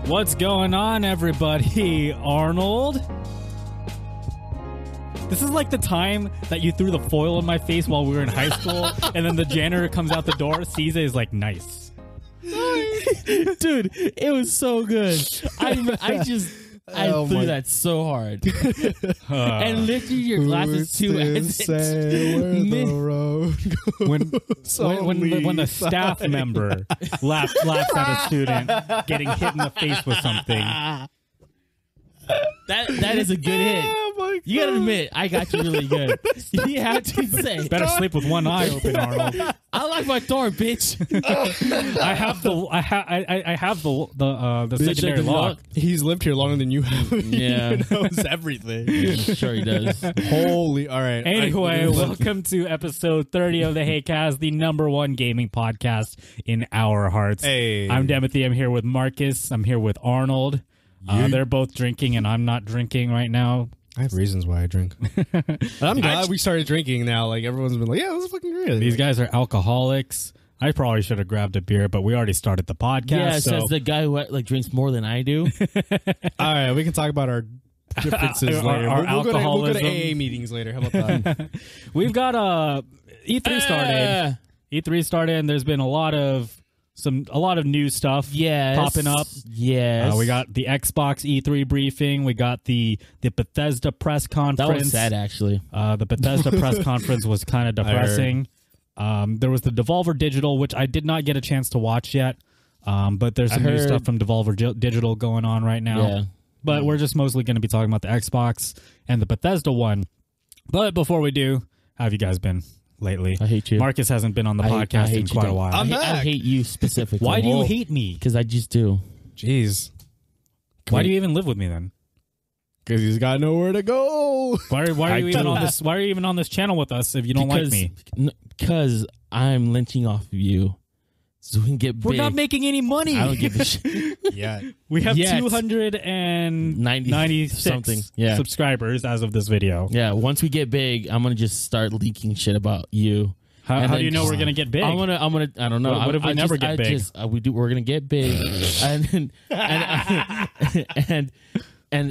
What's going on, everybody? Arnold? This is like the time that you threw the foil in my face while we were in high school, and then the janitor comes out the door, sees it, is like, nice. Dude, it was so good. I threw that so hard. And lifted your glasses too as when the staff member laughs at a student getting hit in the face with something. That is a good hit. Oh, you gotta admit, I got you really good. You have to say. Better sleep with one eye open, Arnold. I like my door, bitch. I have the secondary lock. He's lived here longer than you have. Yeah. He knows everything. Yeah, sure he does. Holy, all right. Anyway, welcome to episode 30 of the Heycast, the #1 gaming podcast in our hearts. Hey. I'm Timothy. I'm here with Marcus. I'm here with Arnold. They're both drinking, and I'm not drinking right now. I have reasons why I drink. I'm glad we started drinking now. Like, everyone's been like, yeah, this is fucking great. These guys are alcoholics. I probably should have grabbed a beer, but we already started the podcast. Yeah, says the guy who drinks more than I do. All right, we can talk about our differences later. Our we'll go alcoholism. to AA meetings later. How about that? We've got E3 started. E3 started, and there's been a lot of new stuff popping up. Yes. We got the Xbox E3 briefing. We got the Bethesda press conference. That was sad, actually. The Bethesda press conference was kind of depressing. There was the Devolver Digital, which I did not get a chance to watch yet. But there's some new stuff from Devolver Digital going on right now. Yeah. But we're just mostly going to be talking about the Xbox and the Bethesda one. But before we do, how have you guys been lately? I hate you. Marcus hasn't been on the podcast in quite a while. I hate you specifically. Why do you hate me? Because I just do. Jeez. Why do you even live with me then? Because he's got nowhere to go. Why are you even on this? Why are you even on this channel with us if you don't like me? Because I'm lynching off of you, so we can get big. We're not making any money. I don't give a shit. Yeah, we have 296 something subscribers as of this video. Yeah, once we get big, I'm gonna just start leaking shit about you. How do you know we're gonna get big? I'm gonna. I don't know. What if we never get big? We're gonna get big, and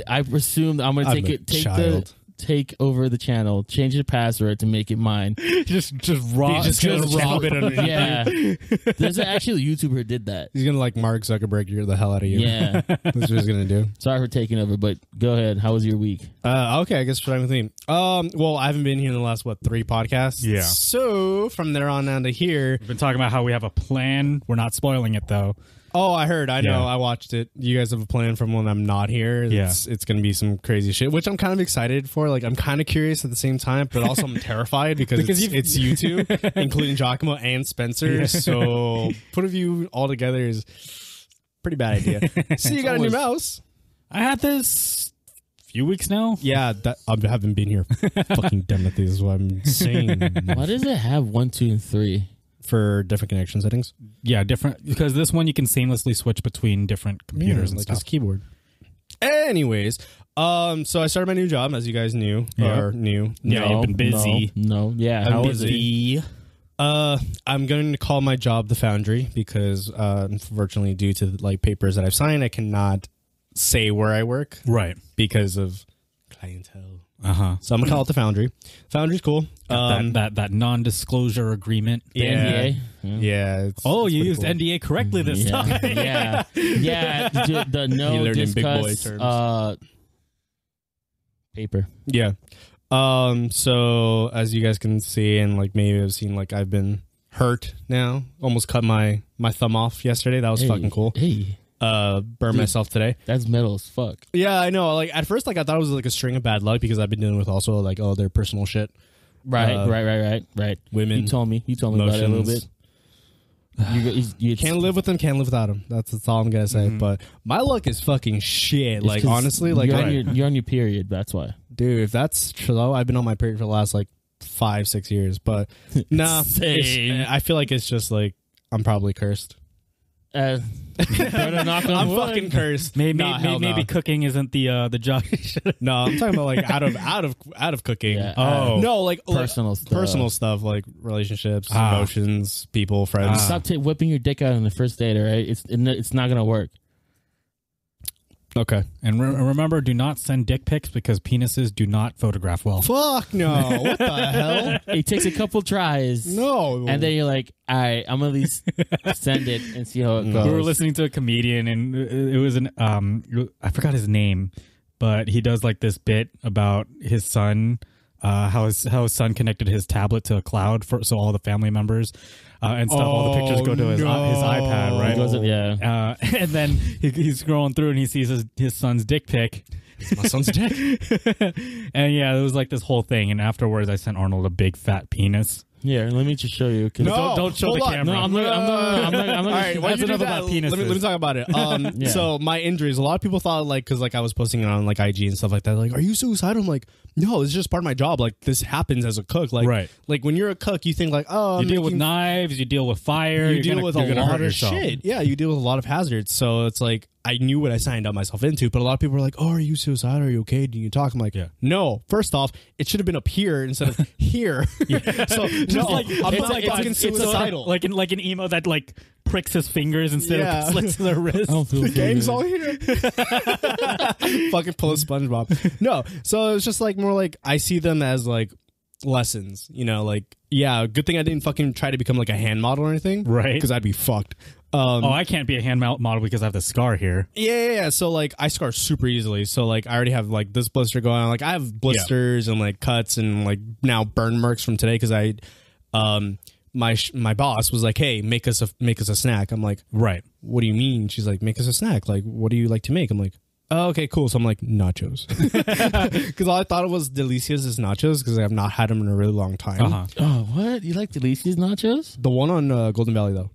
I presume I'm gonna take over the channel, change the password to make it mine. just rob it underneath. Yeah, there's actually a YouTuber who did that. He's gonna Mark Zuckerberg the hell out of you. Yeah, that's what he's gonna do. Sorry for taking over, but go ahead. How was your week? Okay, I guess starting with me. Well, I haven't been here in the last 3 podcasts. Yeah. So from there on down to here, we've been talking about how we have a plan. We're not spoiling it though. Oh, I heard. I know. I watched it. You guys have a plan from when I'm not here. It's going to be some crazy shit, which I'm kind of excited for. Like, I'm kind of curious at the same time, but also I'm terrified because it's you two, including Giacomo and Spencer. Yeah. So putting you all together is a pretty bad idea. So you got a new mouse. I had this a few weeks now. Yeah, I haven't been here fucking done with this is what I'm saying. Why does it have 1, 2, and 3? For different connection settings? Yeah, different, because this one you can seamlessly switch between different computers and like stuff. This keyboard. Anyways, so I started my new job, as you guys knew. Yeah. Or knew. Yeah, you've been busy. No. Yeah, I'm how busy. is it? I'm going to call my job the Foundry because unfortunately, due to papers that I've signed, I cannot say where I work. Right. Because of clientele. So I'm gonna call it the Foundry. Foundry's cool. That non-disclosure agreement. NDA. Yeah. You used cool. NDA correctly this time. Yeah. The no discuss big boy terms. Paper. Yeah. So as you guys can see, and maybe I've seen, I've been hurt now. Almost cut my thumb off yesterday. That was fucking cool. Hey. Burn myself today. That's metal as fuck. Yeah, I know. At first, I thought it was a string of bad luck because I've been dealing with also their personal shit. Right. Women. You told me about it a little bit. You can't live with them, can't live without them. That's all I'm gonna say. Mm-hmm. But my luck is fucking shit. Honestly, you're on your period. That's why, dude. If that's true, I've been on my period for the last 5-6 years. But nah, I feel like it's just I'm probably cursed. Better knock on I'm wood. fucking cursed. Maybe cooking isn't the job. No, I'm talking about out of cooking. Yeah. No, personal stuff like relationships, emotions, people, friends. Stop whipping your dick out on the first date, all right? It's not gonna work. Okay. And remember, do not send dick pics because penises do not photograph well. Fuck no. What the hell? It takes a couple tries. No. And then you're like, all right, I'm going to at least send it and see how it goes. We were listening to a comedian, and it was I forgot his name, but he does like this bit about his son, how his son connected his tablet to a cloud so all the family members and stuff. All the pictures go to his iPad, right? Yeah. And then he's scrolling through and he sees his son's dick pic. My son's dick. And yeah, it was like this whole thing. And afterwards, I sent Arnold a big fat penis. Here, let me just show you. No, don't show the camera. No, I'm not. All right, that's enough about penises. Let me talk about it. So my injuries, a lot of people thought like, because like I was posting it on like IG and stuff like that, like, are you suicidal? I'm like, no, it's just part of my job. Like, this happens as a cook. Like, right. Like when you're a cook, you think like, oh, you deal with knives, you deal with fire, you deal with a lot of shit. Yeah, you deal with a lot of hazards. So it's like, I knew what I signed up myself into, but a lot of people were like, oh, are you suicidal? Are you okay? Do you talk? I'm like, no. First off, it should have been up here instead of here. So no, like, I'm not like fucking suicidal. Like an emo that like pricks his fingers instead of slits their wrist. The game's all here. Fucking pull a SpongeBob. No, so it's just like more like I see them as like lessons, you know, like, yeah, good thing I didn't fucking try to become like a hand model or anything, right? Because I'd be fucked. I can't be a hand model because I have the scar here. Yeah. So like I scar super easily. So like I already have like this blister going on. Like I have blisters and like cuts and like now burn marks from today because I, my boss was like, hey, make us a snack. I'm like, right. What do you mean? She's like, make us a snack. Like, what do you like to make? I'm like, oh, okay, cool. So I'm like, nachos. Because all I thought it was Delicia's nachos because I have not had them in a really long time. Oh, what? You like Delicia's nachos? The one on Golden Valley, though.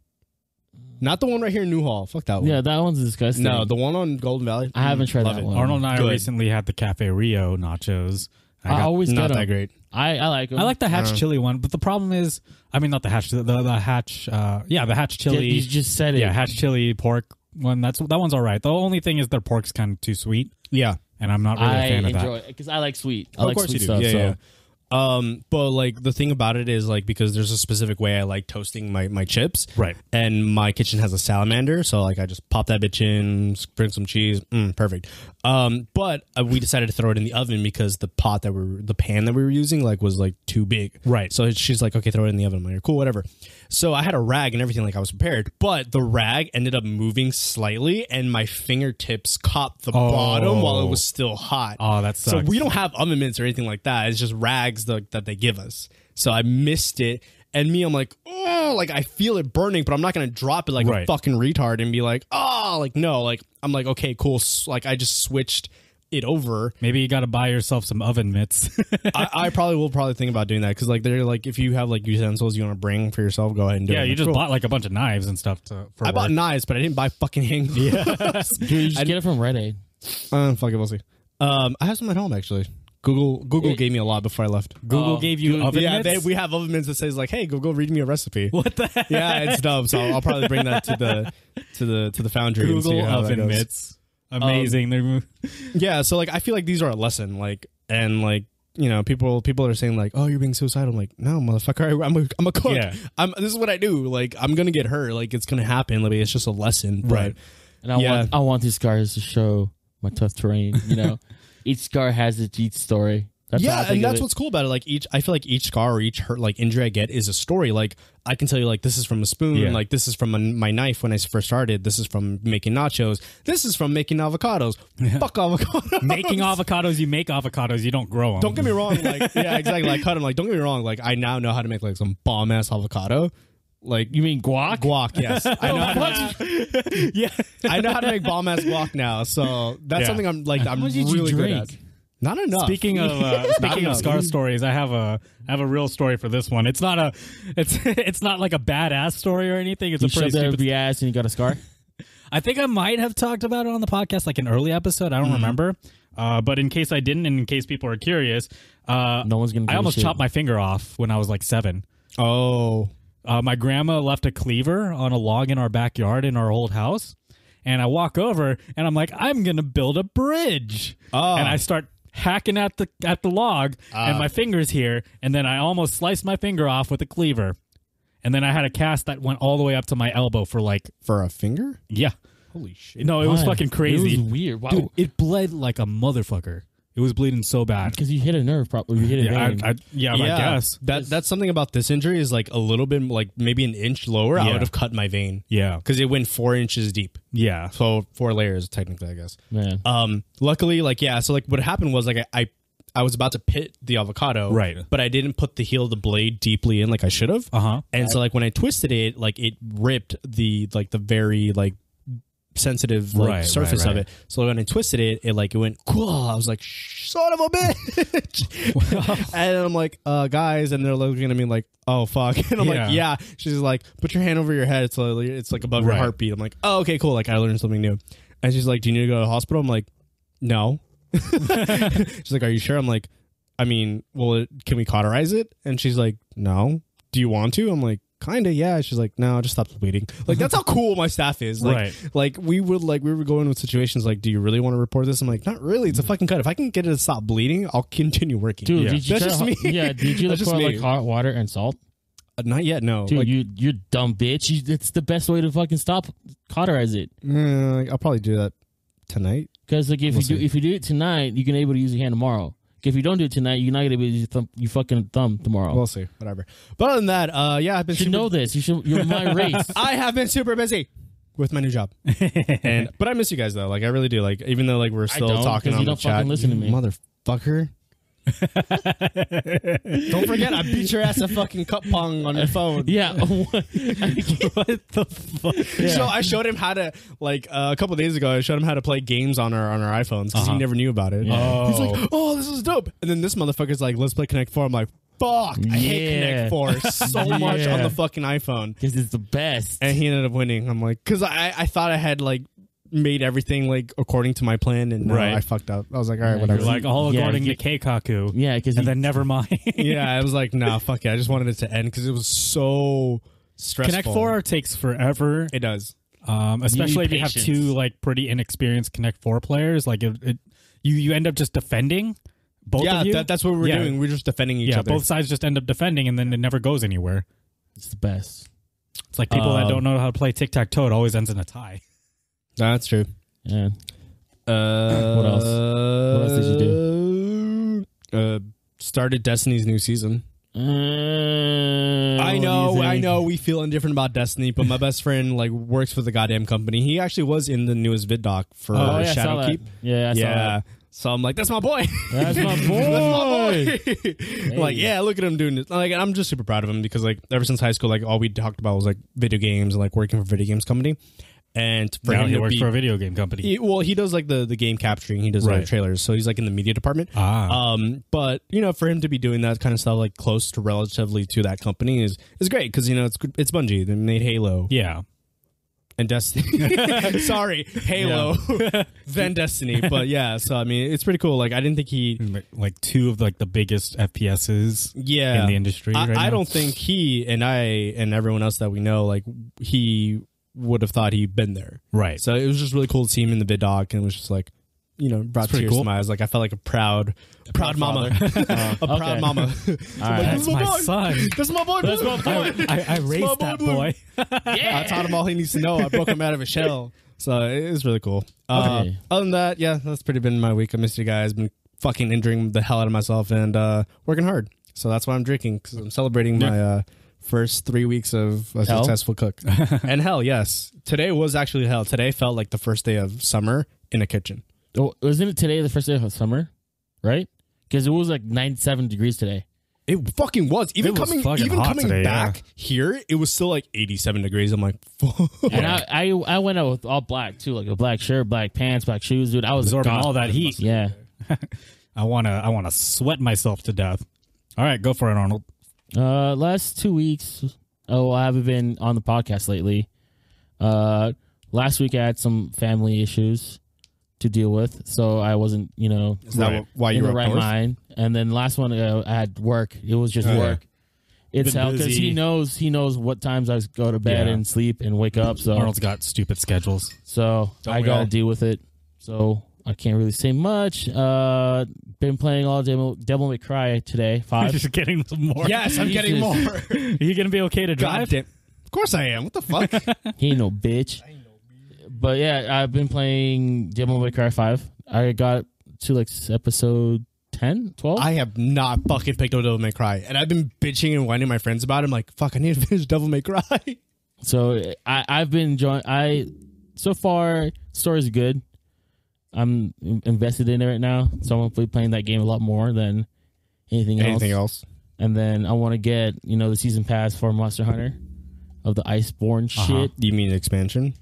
Not the one right here in Newhall. Fuck that one. Yeah, that one's disgusting. No, the one on Golden Valley. I haven't tried that one. Arnold and I recently had the Cafe Rio nachos. I always not get that great. I like them. I like the Hatch chili one, but the problem is, I mean, not the Hatch, the Hatch, the Hatch chili. You just said it. Yeah, Hatch chili pork one. That one's all right. The only thing is their pork's kind of too sweet. Yeah, and I'm not really a fan of that. I enjoy it because I like sweet. I of like course sweet you do. stuff. Yeah. But like the thing about it is like because there's a specific way I like toasting my chips, right? And my kitchen has a salamander, so like I just pop that bitch in, sprinkle some cheese, perfect. But we decided to throw it in the oven because the pan that we were using like was like too big, right? So she's like, okay, throw it in the oven. I'm like, cool, whatever. So I had a rag and everything, like I was prepared, but the rag ended up moving slightly, and my fingertips caught the bottom while it was still hot. Oh, that sucks. So we don't have oven mitts or anything like that. It's just rags that they give us. So I missed it, and I'm like, oh, like I feel it burning, but I'm not gonna drop it like a fucking retard and be like, oh, like no, like I'm like, okay, cool. Like I just switched it over. Maybe you got to buy yourself some oven mitts. I will think about doing that because like they're like if you have like utensils you want to bring for yourself, go ahead and do it. Yeah, you just bought like a bunch of knives and stuff I bought knives, but I didn't buy fucking hands. Yeah, dude, you just get it from Red Aid. Fuck it, we'll see. I have some at home actually. Google gave me a lot before I left. Google gave you oven mitts? Yeah, we have oven mitts that says like, "Hey, Google, read me a recipe." What the heck? Yeah, it's dope. So I'll probably bring that to the foundry. Google and see how oven mitts, amazing. Yeah, so like I feel like these are a lesson, like and like you know people are saying like, "Oh, you're being suicidal." I'm like, no, motherfucker, I'm a cook. Yeah. This is what I do. Like I'm gonna get hurt. Like it's gonna happen. Like it's just a lesson, right? But, and I want these scars to show my tough terrain. You know. Each scar has its each story. That's what's cool about it. Like I feel like each scar or each hurt, like injury I get is a story. Like I can tell you, like this is from a spoon. Like this is from my knife when I first started. This is from making nachos. This is from making avocados. Fuck avocados. Making avocados, you make avocados. You don't grow them. Don't get me wrong. Like yeah, exactly. Like cut them. Like don't get me wrong. Like I now know how to make like some bomb ass avocado. Like you mean guac? Guac, yes. I know how to. I know how to make bomb ass guac now. So that's something I'm really good at. Not enough. Speaking of scar stories, I have a real story for this one. It's not like a badass story or anything. It's a pretty stupid the ass and you got a scar. I think I might have talked about it on the podcast, like an early episode. I don't remember. But in case I didn't, and in case people are curious, no one's gonna. I almost chopped my finger off when I was like 7. Oh. My grandma left a cleaver on a log in our backyard in our old house, and I walk over and I'm like, I'm gonna build a bridge, and I start hacking at the log, and my finger's here, and then I almost sliced my finger off with a cleaver, and then I had a cast that went all the way up to my elbow for a finger. Yeah. Holy shit! No, it was fucking crazy. It was weird. Wow. Dude, it bled like a motherfucker. It was bleeding so bad Because you hit a nerve, probably. You hit a vein. I guess that's something about this injury is like a little bit like maybe an inch lower. I would have cut my vein. Yeah, because it went 4 inches deep. Yeah, so 4 layers technically, I guess. Man. Luckily, like so like what happened was like I was about to pit the avocado, right? But I didn't put the heel of the blade deeply in like I should have. And so like when I twisted it, like it ripped the very like sensitive like surface of it. So when I twisted it, it went cool. I was like, son of a bitch. And I'm like, guys, and they're looking at me like, oh fuck. And I'm like, yeah. She's like, put your hand over your head. It's like above your heartbeat. I'm like, oh, okay, cool. Like I learned something new. And she's like, do you need to go to the hospital? I'm like, no. She's like, are you sure? I'm like, I mean, can we cauterize it? And she's like, no. Do you want to? I'm like, kind of, yeah. She's like, no, just stop the bleeding. Like, that's how cool my staff is. Like, like we were going with situations like, do you really want to report this? I'm like, not really. It's a fucking cut. If I can get it to stop bleeding, I'll continue working. Dude, did you that's just me. Yeah, did you pour like hot water and salt? Not yet, no. Dude, like, you're dumb bitch. It's the best way to fucking cauterize it. I'll probably do that tonight. Because like if you do it tonight, you can able to use your hand tomorrow. If you don't do it tonight, you're not gonna be able to use your fucking thumb tomorrow. We'll see. Whatever. But other than that, I've been. You should know this. You're my race. I have been super busy with my new job, but I miss you guys though. Like I really do. Like even though like we're still talking on the chat, fucking listen to me, motherfucker. Don't forget, I beat your ass at fucking cup pong on your phone. Yeah. What the fuck? Yeah. So I showed him how to a couple of days ago. I showed him how to play games on our iPhones because he never knew about it. Yeah. He's like, "Oh, this is dope!" And then this motherfucker's like, "Let's play Connect 4." I'm like, "Fuck, I hate Connect 4 so much on the fucking iPhone because it's the best." And he ended up winning. I'm like, because I thought I had like made everything like according to my plan, and I fucked up. I was like, all right, whatever. Like all according to Keikaku. Yeah, and then never mind. Yeah, I was like, nah, fuck it. I just wanted it to end because it was so stressful. Connect 4 takes forever. It does. Especially if you have two like pretty inexperienced Connect 4 players. Like you end up just defending both of you. That's what we're doing. We're just defending each other. Both sides just end up defending, and then it never goes anywhere. It's the best. It's like people that don't know how to play tic-tac-toe. It always ends in a tie. That's true. Yeah. What else? What else did you do? Started Destiny's new season. I know. We feel indifferent about Destiny, but my best friend like works for the goddamn company. He actually was in the newest vid doc for Shadowkeep. Yeah, I saw that. So I'm like, that's my boy. That's my boy. Hey. Like, yeah, look at him doing this. Like, I'm just super proud of him because like ever since high school, like all we talked about was like video games and like working for a video games company. And for now him he works for a video game company. He does like the game capturing. He does like trailers, so he's like in the media department. But for him to be doing that kind of stuff like close to relatively to that company is great because it's Bungie. They made Halo, and Destiny. Sorry, Halo, then Destiny. But yeah, so I mean, it's pretty cool. Like I didn't think he like two of like the biggest FPSs in the industry. I don't think he and everyone else that we know like he would have thought he'd been there. Right. So it was just really cool to see him in the vid doc, and it was just like, brought tears to my eyes. Like I felt like a proud mama. A proud mama. That's my son. That's my boy. That's my boy. I raised that boy. I taught him all he needs to know. I broke him out of a shell. So it was really cool. Other than that, yeah, that's pretty been my week. I missed you guys. Been fucking injuring the hell out of myself and working hard. So that's why I'm drinking, because I'm celebrating my first 3 weeks of a successful cook. And hell, yes. Today was actually hell. Today felt like the first day of summer in a kitchen. Oh, wasn't it today the first day of summer? Right? Because it was like 97 degrees today. It fucking was. Even coming today, back here, it was still like 87 degrees. I'm like, fuck. And I went out with all black too, like a black shirt, black pants, black shoes, dude. I was absorbing all that heat. Yeah. I wanna sweat myself to death. All right, go for it, Arnold. Last 2 weeks. I haven't been on the podcast lately. Last week I had some family issues to deal with, so I wasn't, Is that why you in were the right north? mind. And then last one I had work. It was just work. It's hell because he knows what times I go to bed and sleep and wake up. So Arnold's got stupid schedules, so I gotta deal with it. So I can't really say much. Been playing all Devil May Cry today. 5. You're getting some more. Yes, I'm getting more. Are you gonna be okay to drive? Of course I am. What the fuck? He ain't no bitch. But yeah, I've been playing Devil May Cry 5. I got to like episode 10, 12. I have not fucking picked up Devil May Cry, and I've been bitching and whining my friends about it. I'm like, fuck, I need to finish Devil May Cry. So I've been enjoying. So far, story's good. I'm invested in it right now, so I'm gonna be playing that game a lot more than anything else. And then I want to get the season pass for Monster Hunter of the Iceborne shit. You mean expansion?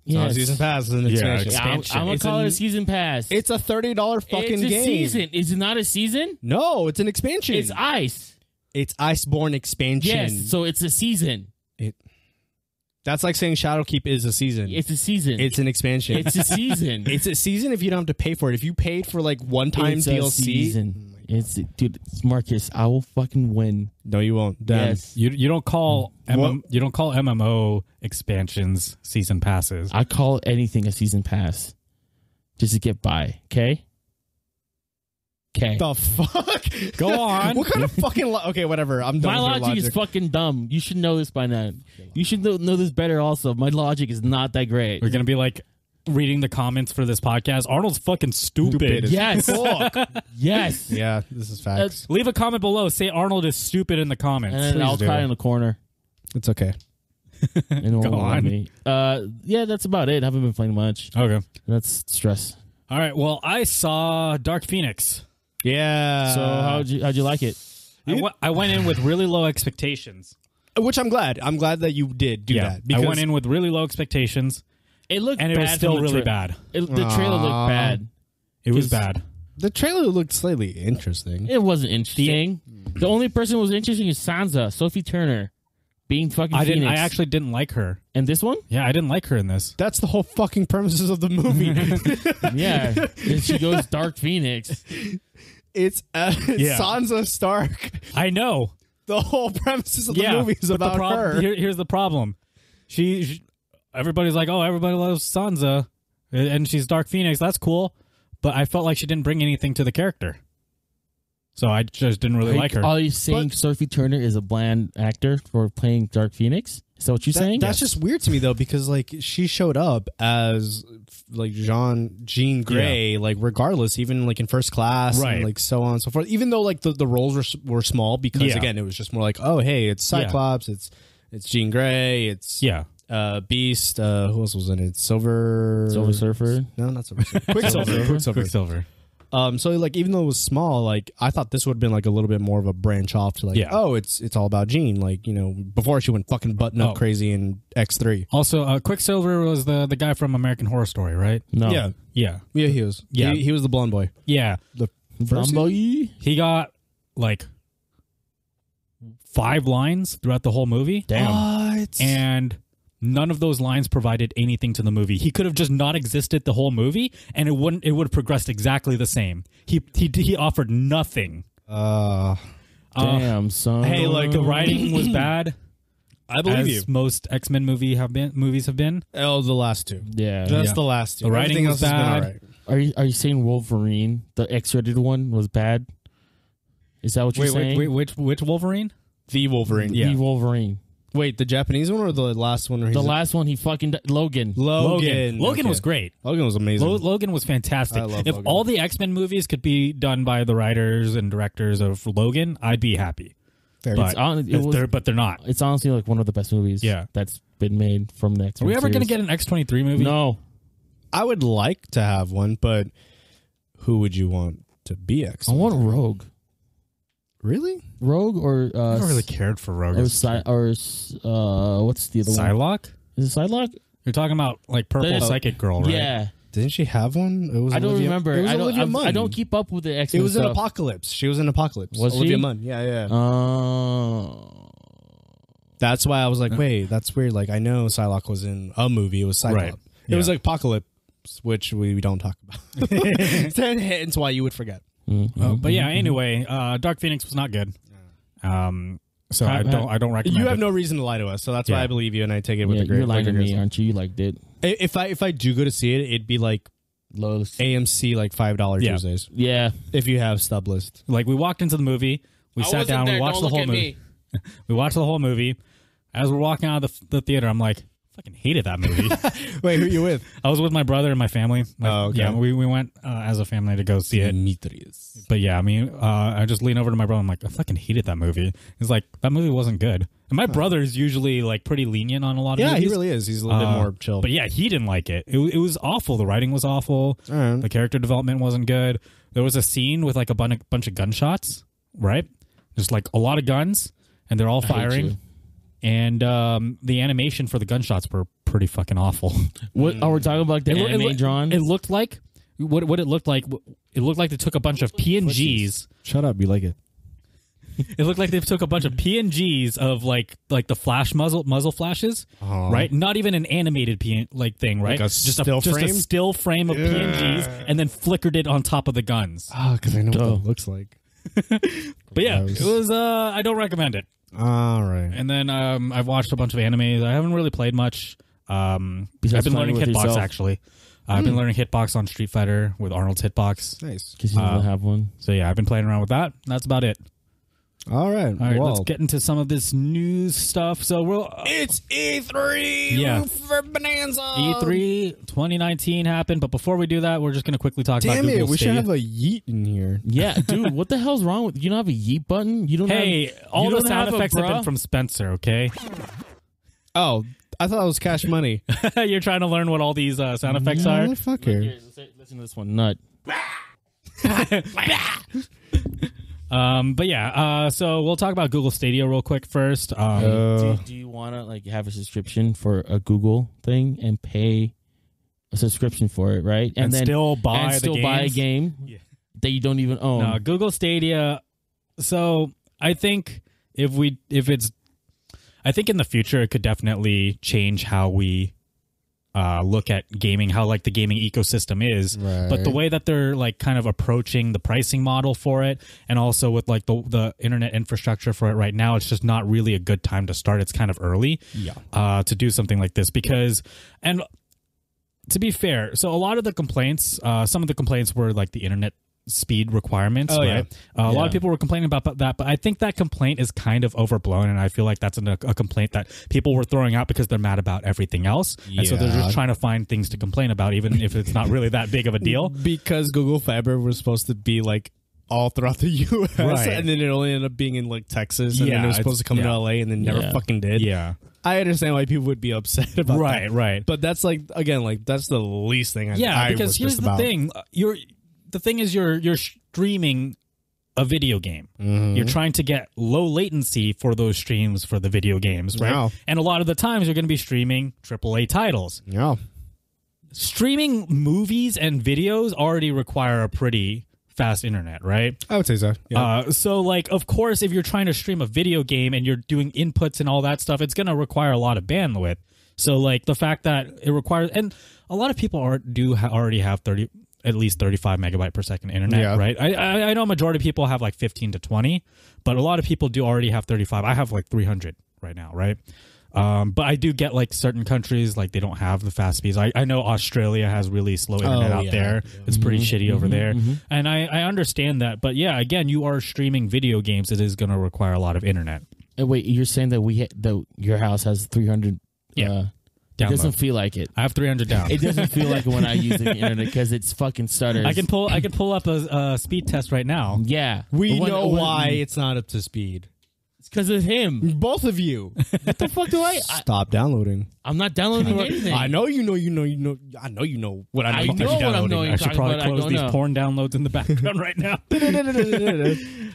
It's not a season pass, it's an expansion. I'm gonna call it a season pass. It's a $30 fucking game. It's a season. Is it not a season? No, it's an expansion. It's Ice. It's Iceborne expansion. Yes, so it's a season. That's like saying Shadowkeep is a season. It's a season. It's an expansion. It's a season. It's a season if you don't have to pay for it. If you paid for like one-time it's DLC. A season. Dude, Marcus, I will fucking win. No, you won't. Damn. Yes. You don't call MMO expansions season passes. I call anything a season pass just to get by. Okay. The fuck? Go on. What kind of fucking okay, whatever. I'm done. My with your logic is fucking dumb. You should know this by now. You should know this better also. My logic is not that great. We're going to be like reading the comments for this podcast. Arnold's fucking stupid. Yes. Yes. Yeah, this is facts. Leave a comment below. Say Arnold is stupid in the comments. And then I'll cry in the corner. It's okay. And Go on. Me. Yeah, that's about it. I haven't been playing much. Okay. That's stress. All right. Well, I saw Dark Phoenix. Yeah. So how'd you like it? I went in with really low expectations. Which I'm glad. I'm glad that you did do that. I went in with really low expectations. It looked and bad. It was still really bad. The trailer looked bad. It was bad. The trailer looked slightly interesting. It wasn't interesting. The only person who was interesting is Sansa, Sophie Turner, being fucking Phoenix. I actually didn't like her. And this one? Yeah, I didn't like her in this. That's the whole fucking premises of the movie. Yeah. And she goes Dark Phoenix. It's Sansa Stark. I know. The whole premises of the movie is about her. Here's the problem. She everybody's like, oh, everybody loves Sansa, and she's Dark Phoenix. That's cool. But I felt like she didn't bring anything to the character. So I just didn't really like her. Are you saying Sophie Turner is a bland actor for playing Dark Phoenix? Is that what you're saying? That's just weird to me, though, because like she showed up as like Jean Grey, like regardless, even like in First Class, and like so on and so forth. Even though like the roles were small, because again, it was just more like, oh hey, it's Cyclops, it's Jean Grey, it's Beast. Who else was in it? Silver Surfer? No, not Silver Surfer. Quicksilver. So like even though it was small, like I thought this would have been like a little bit more of a branch off to like, oh, it's all about Jean, like before she went fucking button up crazy in X3. Also, Quicksilver was the guy from American Horror Story, right? No. Yeah, he was. Yeah, he was the blonde boy. Yeah, the blonde boy. He got like 5 lines throughout the whole movie. Damn. What? And none of those lines provided anything to the movie. He could have just not existed the whole movie, and it would have progressed exactly the same. He offered nothing. Damn, son. Hey, like the writing was bad. I believe you. Most X-Men movies have been. Oh, the last two. Yeah, just the last two. The writing was bad. Has been all right. Are you saying Wolverine, the X-rated one, was bad? Is that what you're saying? Wait, which Wolverine? The Wolverine. The Wolverine. Wait, the Japanese one or the last one? The last one, he fucking Logan. Logan was great. Logan was amazing. Logan was fantastic. I love If Logan. all the X-Men movies could be done by the writers and directors of Logan, I'd be happy. But they're not. It's honestly like one of the best movies that's been made from the X-Men. Are we ever going to get an X-23 movie? No. I would like to have one, but who would you want to be X-Men? I want Rogue. Really? Rogue or I never really cared for Rogue. or what's the other one? Psylocke? Is it Psylocke? You're talking about like purple psychic girl, right? Yeah. Didn't she have one? It was I don't remember. It was Olivia Munn. I don't keep up with the X-Men. It was stuff. in Apocalypse. She was in Apocalypse. Was Olivia she? Munn. Yeah. Oh. That's why I was like, wait, that's weird. Like I know Psylocke was in a movie. It was Cyclops. Right. It was like Apocalypse, which we don't talk about. Hence why you would forget. But yeah, anyway, Dark Phoenix was not good. So I don't recommend You have it. no reason to lie to us, so that's why I believe you, and I take it with a grain. You're lying to me, aren't you? You liked it. If I do go to see it, it'd be like Lowest. AMC, like $5 Tuesdays. Yeah. If you have stub list. Like we walked into the movie, we sat down, we watched the whole movie. We watched the whole movie. As we're walking out of the theater, I'm like, Fucking hated that movie. Wait, who are you with? I was with my brother and my family. Okay. Yeah, we went as a family to go see it. Demetrius. But yeah, I mean, I just lean over to my brother. I'm like, I fucking hated that movie. He's like, that movie wasn't good. And my brother's usually like pretty lenient on a lot of movies. Yeah, he really is. He's a little bit more chill. But yeah, he didn't like it. It was awful. The writing was awful. The character development wasn't good. There was a scene with like a bunch of gunshots, right? Just like a lot of guns, and they're all firing. And the animation for the gunshots were pretty fucking awful. What are we talking about? The anime drawn? It looked like what it looked like. It looked like they took a bunch of PNGs. Shut up, you like it. It looked like they took a bunch of PNGs of like the flash muzzle flashes, right? Not even an animated thing, right? Like just a still frame of PNGs, and then flickered it on top of the guns. Oh, because I know what it looks like. But yeah, it was. I don't recommend it. All right. And then I've watched a bunch of animes. I haven't really played much. I've been learning hitbox actually. I've been learning hitbox on Street Fighter with Arnold's hitbox. Nice. Because you don't have one. So yeah, I've been playing around with that. That's about it. All right. Let's get into some of this news stuff. So it's E3 for Bonanza. E3 2019 happened, but before we do that, we're just going to quickly talk about Google Stadia. We should have a yeet in here. Yeah, dude, what the hell's wrong with you? Don't have a yeet button? You don't all the sound effects have been from Spencer, okay? Oh, I thought it was Cash Money. You're trying to learn what all these sound effects are? Motherfucker. Listen to this one, nut. But yeah, so we'll talk about Google Stadia real quick first. Do you want to like have a subscription for a Google thing and pay a subscription for it, right? And then still buy a game that you don't even own. No, Google Stadia. So I think I think in the future it could definitely change how we look at gaming, how like the gaming ecosystem is, but the way that they're like kind of approaching the pricing model for it, and also with like the internet infrastructure for it right now, it's just not really a good time to start. It's kind of early to do something like this because, and to be fair, so a lot of the complaints, some of the complaints were like the internet speed requirements, right? A lot of people were complaining about that, but I think that complaint is kind of overblown, and I feel like that's a complaint that people were throwing out because they're mad about everything else, and so they're just trying to find things to complain about, even if it's not really that big of a deal. Because Google Fiber was supposed to be like all throughout the U.S., and then it only ended up being in like Texas, and then it was supposed to come to L.A., and then never fucking did. Yeah. I understand why people would be upset about that. Right. But that's like, again, like that's the least thing I because here's the thing. The thing is you're streaming a video game. You're trying to get low latency for those streams for the video games, right? Yeah. And a lot of the times you're going to be streaming AAA titles. Yeah. Streaming movies and videos already require a pretty fast internet, right? I would say so. Yeah. So like, of course, if you're trying to stream a video game and you're doing inputs and all that stuff, it's going to require a lot of bandwidth. So like the fact that it requires, and a lot of people already have at least 35 megabyte per second internet, right? I know a majority of people have like 15 to 20, but a lot of people do already have 35. I have like 300 right now, right? But I do get like certain countries, like they don't have the fast speeds. I know Australia has really slow internet out there. It's pretty shitty over there. And I understand that. But yeah, again, you are streaming video games. It is going to require a lot of internet. Wait, you're saying that your house has 300? It doesn't feel like it. I have 300 down. It doesn't feel like it when I use the internet because it's fucking stutters. I can pull up a speed test right now. Yeah. We know why it's not up to speed. It's because of him. Both of you. What the fuck do I... Stop downloading. I'm not downloading anything. I know you know. I know you know what I know. I know what I'm doing. I should probably close these porn downloads in the background right now.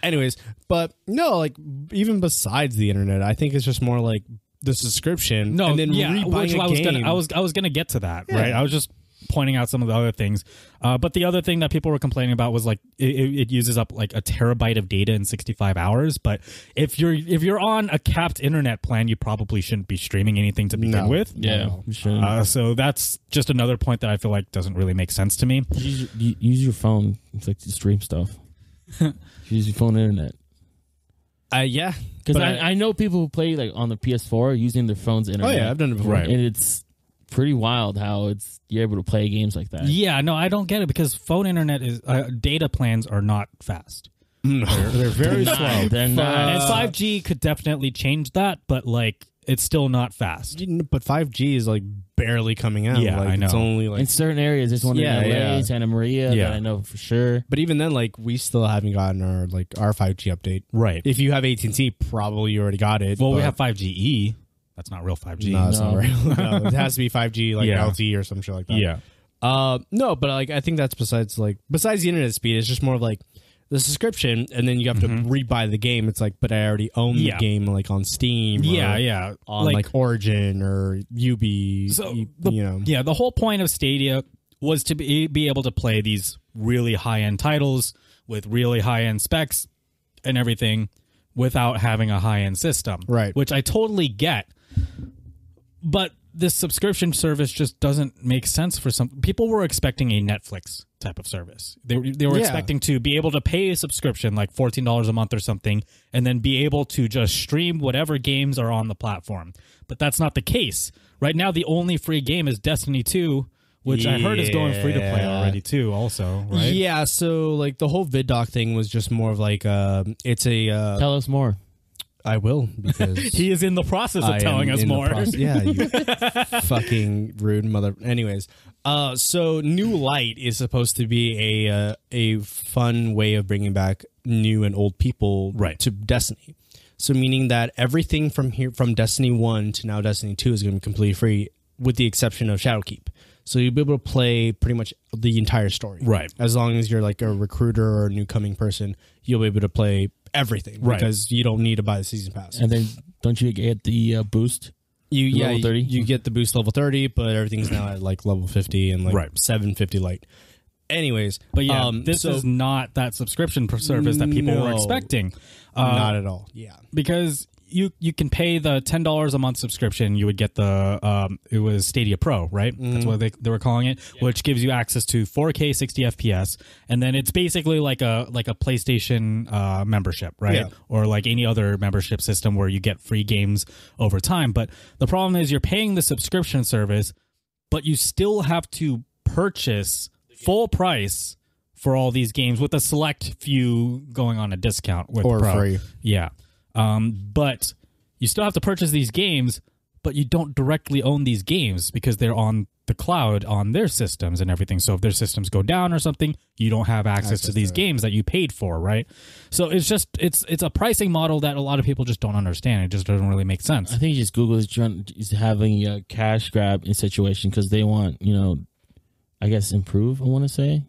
Anyways, but no, like even besides the internet, I think it's just more like the subscription. No, and then rebuying a game. I was gonna get to that, right? I was just pointing out some of the other things. But the other thing that people were complaining about was like it uses up like a terabyte of data in 65 hours. But if you're on a capped internet plan, you probably shouldn't be streaming anything to begin with. Yeah, you shouldn't. So that's just another point that I feel like doesn't really make sense to me. Use your phone to stream stuff. Use your phone internet. Yeah. Because I know people who play like on the PS4 using their phone's internet. Oh yeah, I've done it before. Right. And it's pretty wild how you're able to play games like that. Yeah, no, I don't get it because phone internet is data plans are not fast. No, they're very slow. They're not. And 5G could definitely change that, but like it's still not fast. But 5G is like barely coming out. Yeah, like, I know. It's only like in certain areas. There's one in LA, Santa Maria that I know for sure. But even then, like we still haven't gotten our 5G update. Right. If you have AT&T, probably you already got it. Well, we have 5GE. That's not real 5G. No, it's not real. No, it has to be 5G, like LTE or some shit like that. Yeah. No, but like I think that's besides the internet speed, it's just more of like the subscription, and then you have to rebuy the game. It's like, but I already own the game, like on Steam. Or on like Origin or Ubi. So Yeah, the whole point of Stadia was to be able to play these really high end titles with really high end specs and everything without having a high end system. Right. Which I totally get. But this subscription service just doesn't make sense for some people. Were expecting a Netflix type of service. They were expecting to be able to pay a subscription like $14 a month or something, and then be able to just stream whatever games are on the platform. But that's not the case. Right now, the only free game is Destiny 2, which I heard is going free to play already too, also, right? Yeah, so like the whole VidDoc thing was just more of like it's a tell us more. I will, because he is in the process of telling us more. Yeah, you fucking rude mother. Anyways, so New Light is supposed to be a fun way of bringing back new and old people to Destiny. So meaning that everything from Destiny 1 to now Destiny 2 is going to be completely free, with the exception of Shadowkeep. So you'll be able to play pretty much the entire story. Right. As long as you're like a recruiter or a new coming person, you'll be able to play everything. Right. Because you don't need to buy the season pass. And then don't you get the boost? Level 30? You get the boost level 30, but everything's now at like level 50 and like 750 light. Anyways. But yeah, this is not that subscription service that people were expecting. Not at all. Yeah. Because you can pay the $10 a month subscription. You would get the it was Stadia Pro, right? That's what they were calling it, which gives you access to 4K 60 FPS, and then it's basically like a PlayStation membership, right? Or like any other membership system where you get free games over time. But the problem is you're paying the subscription service, but you still have to purchase full price for all these games, with a select few going on a discount with or Pro. Free. Yeah. But you still have to purchase these games, but you don't directly own these games because they're on the cloud on their systems and everything. So if their systems go down or something, you don't have access to these games that you paid for, right? So it's just it's a pricing model that a lot of people just don't understand. It just doesn't really make sense. I think just Google is having a cash grab in situation because they want, I guess improve. I want to say,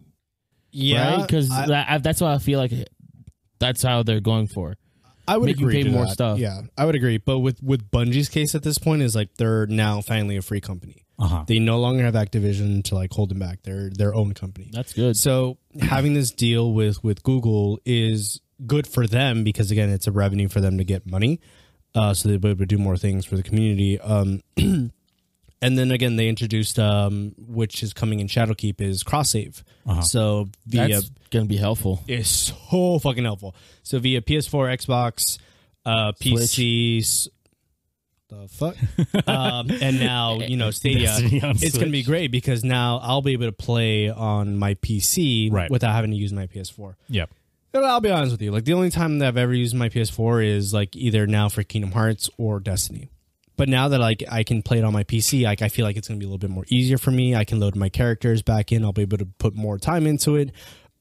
yeah, because that's what I feel like. That's how they're going for. I would Make agree you pay to more that. stuff. Yeah, I would agree. But with Bungie's case at this point is like they're now finally a free company. They no longer have Activision to like hold them back. They're their own company. That's good. So having this deal with Google is good for them because again, it's a revenue for them to get money. So they'll be able to do more things for the community. And then again, they introduced, which is coming in Shadowkeep, is cross save. So via that's gonna be helpful. It's so fucking helpful. So via PS4, Xbox, PC, the fuck, and now Stadia. It's gonna be great because now I'll be able to play on my PC without having to use my PS4. Yep. But I'll be honest with you, like the only time that I've ever used my PS4 is like either now for Kingdom Hearts or Destiny. But now that like I can play it on my PC, like I feel like it's gonna be a little bit more easier for me. I can load my characters back in. I'll be able to put more time into it,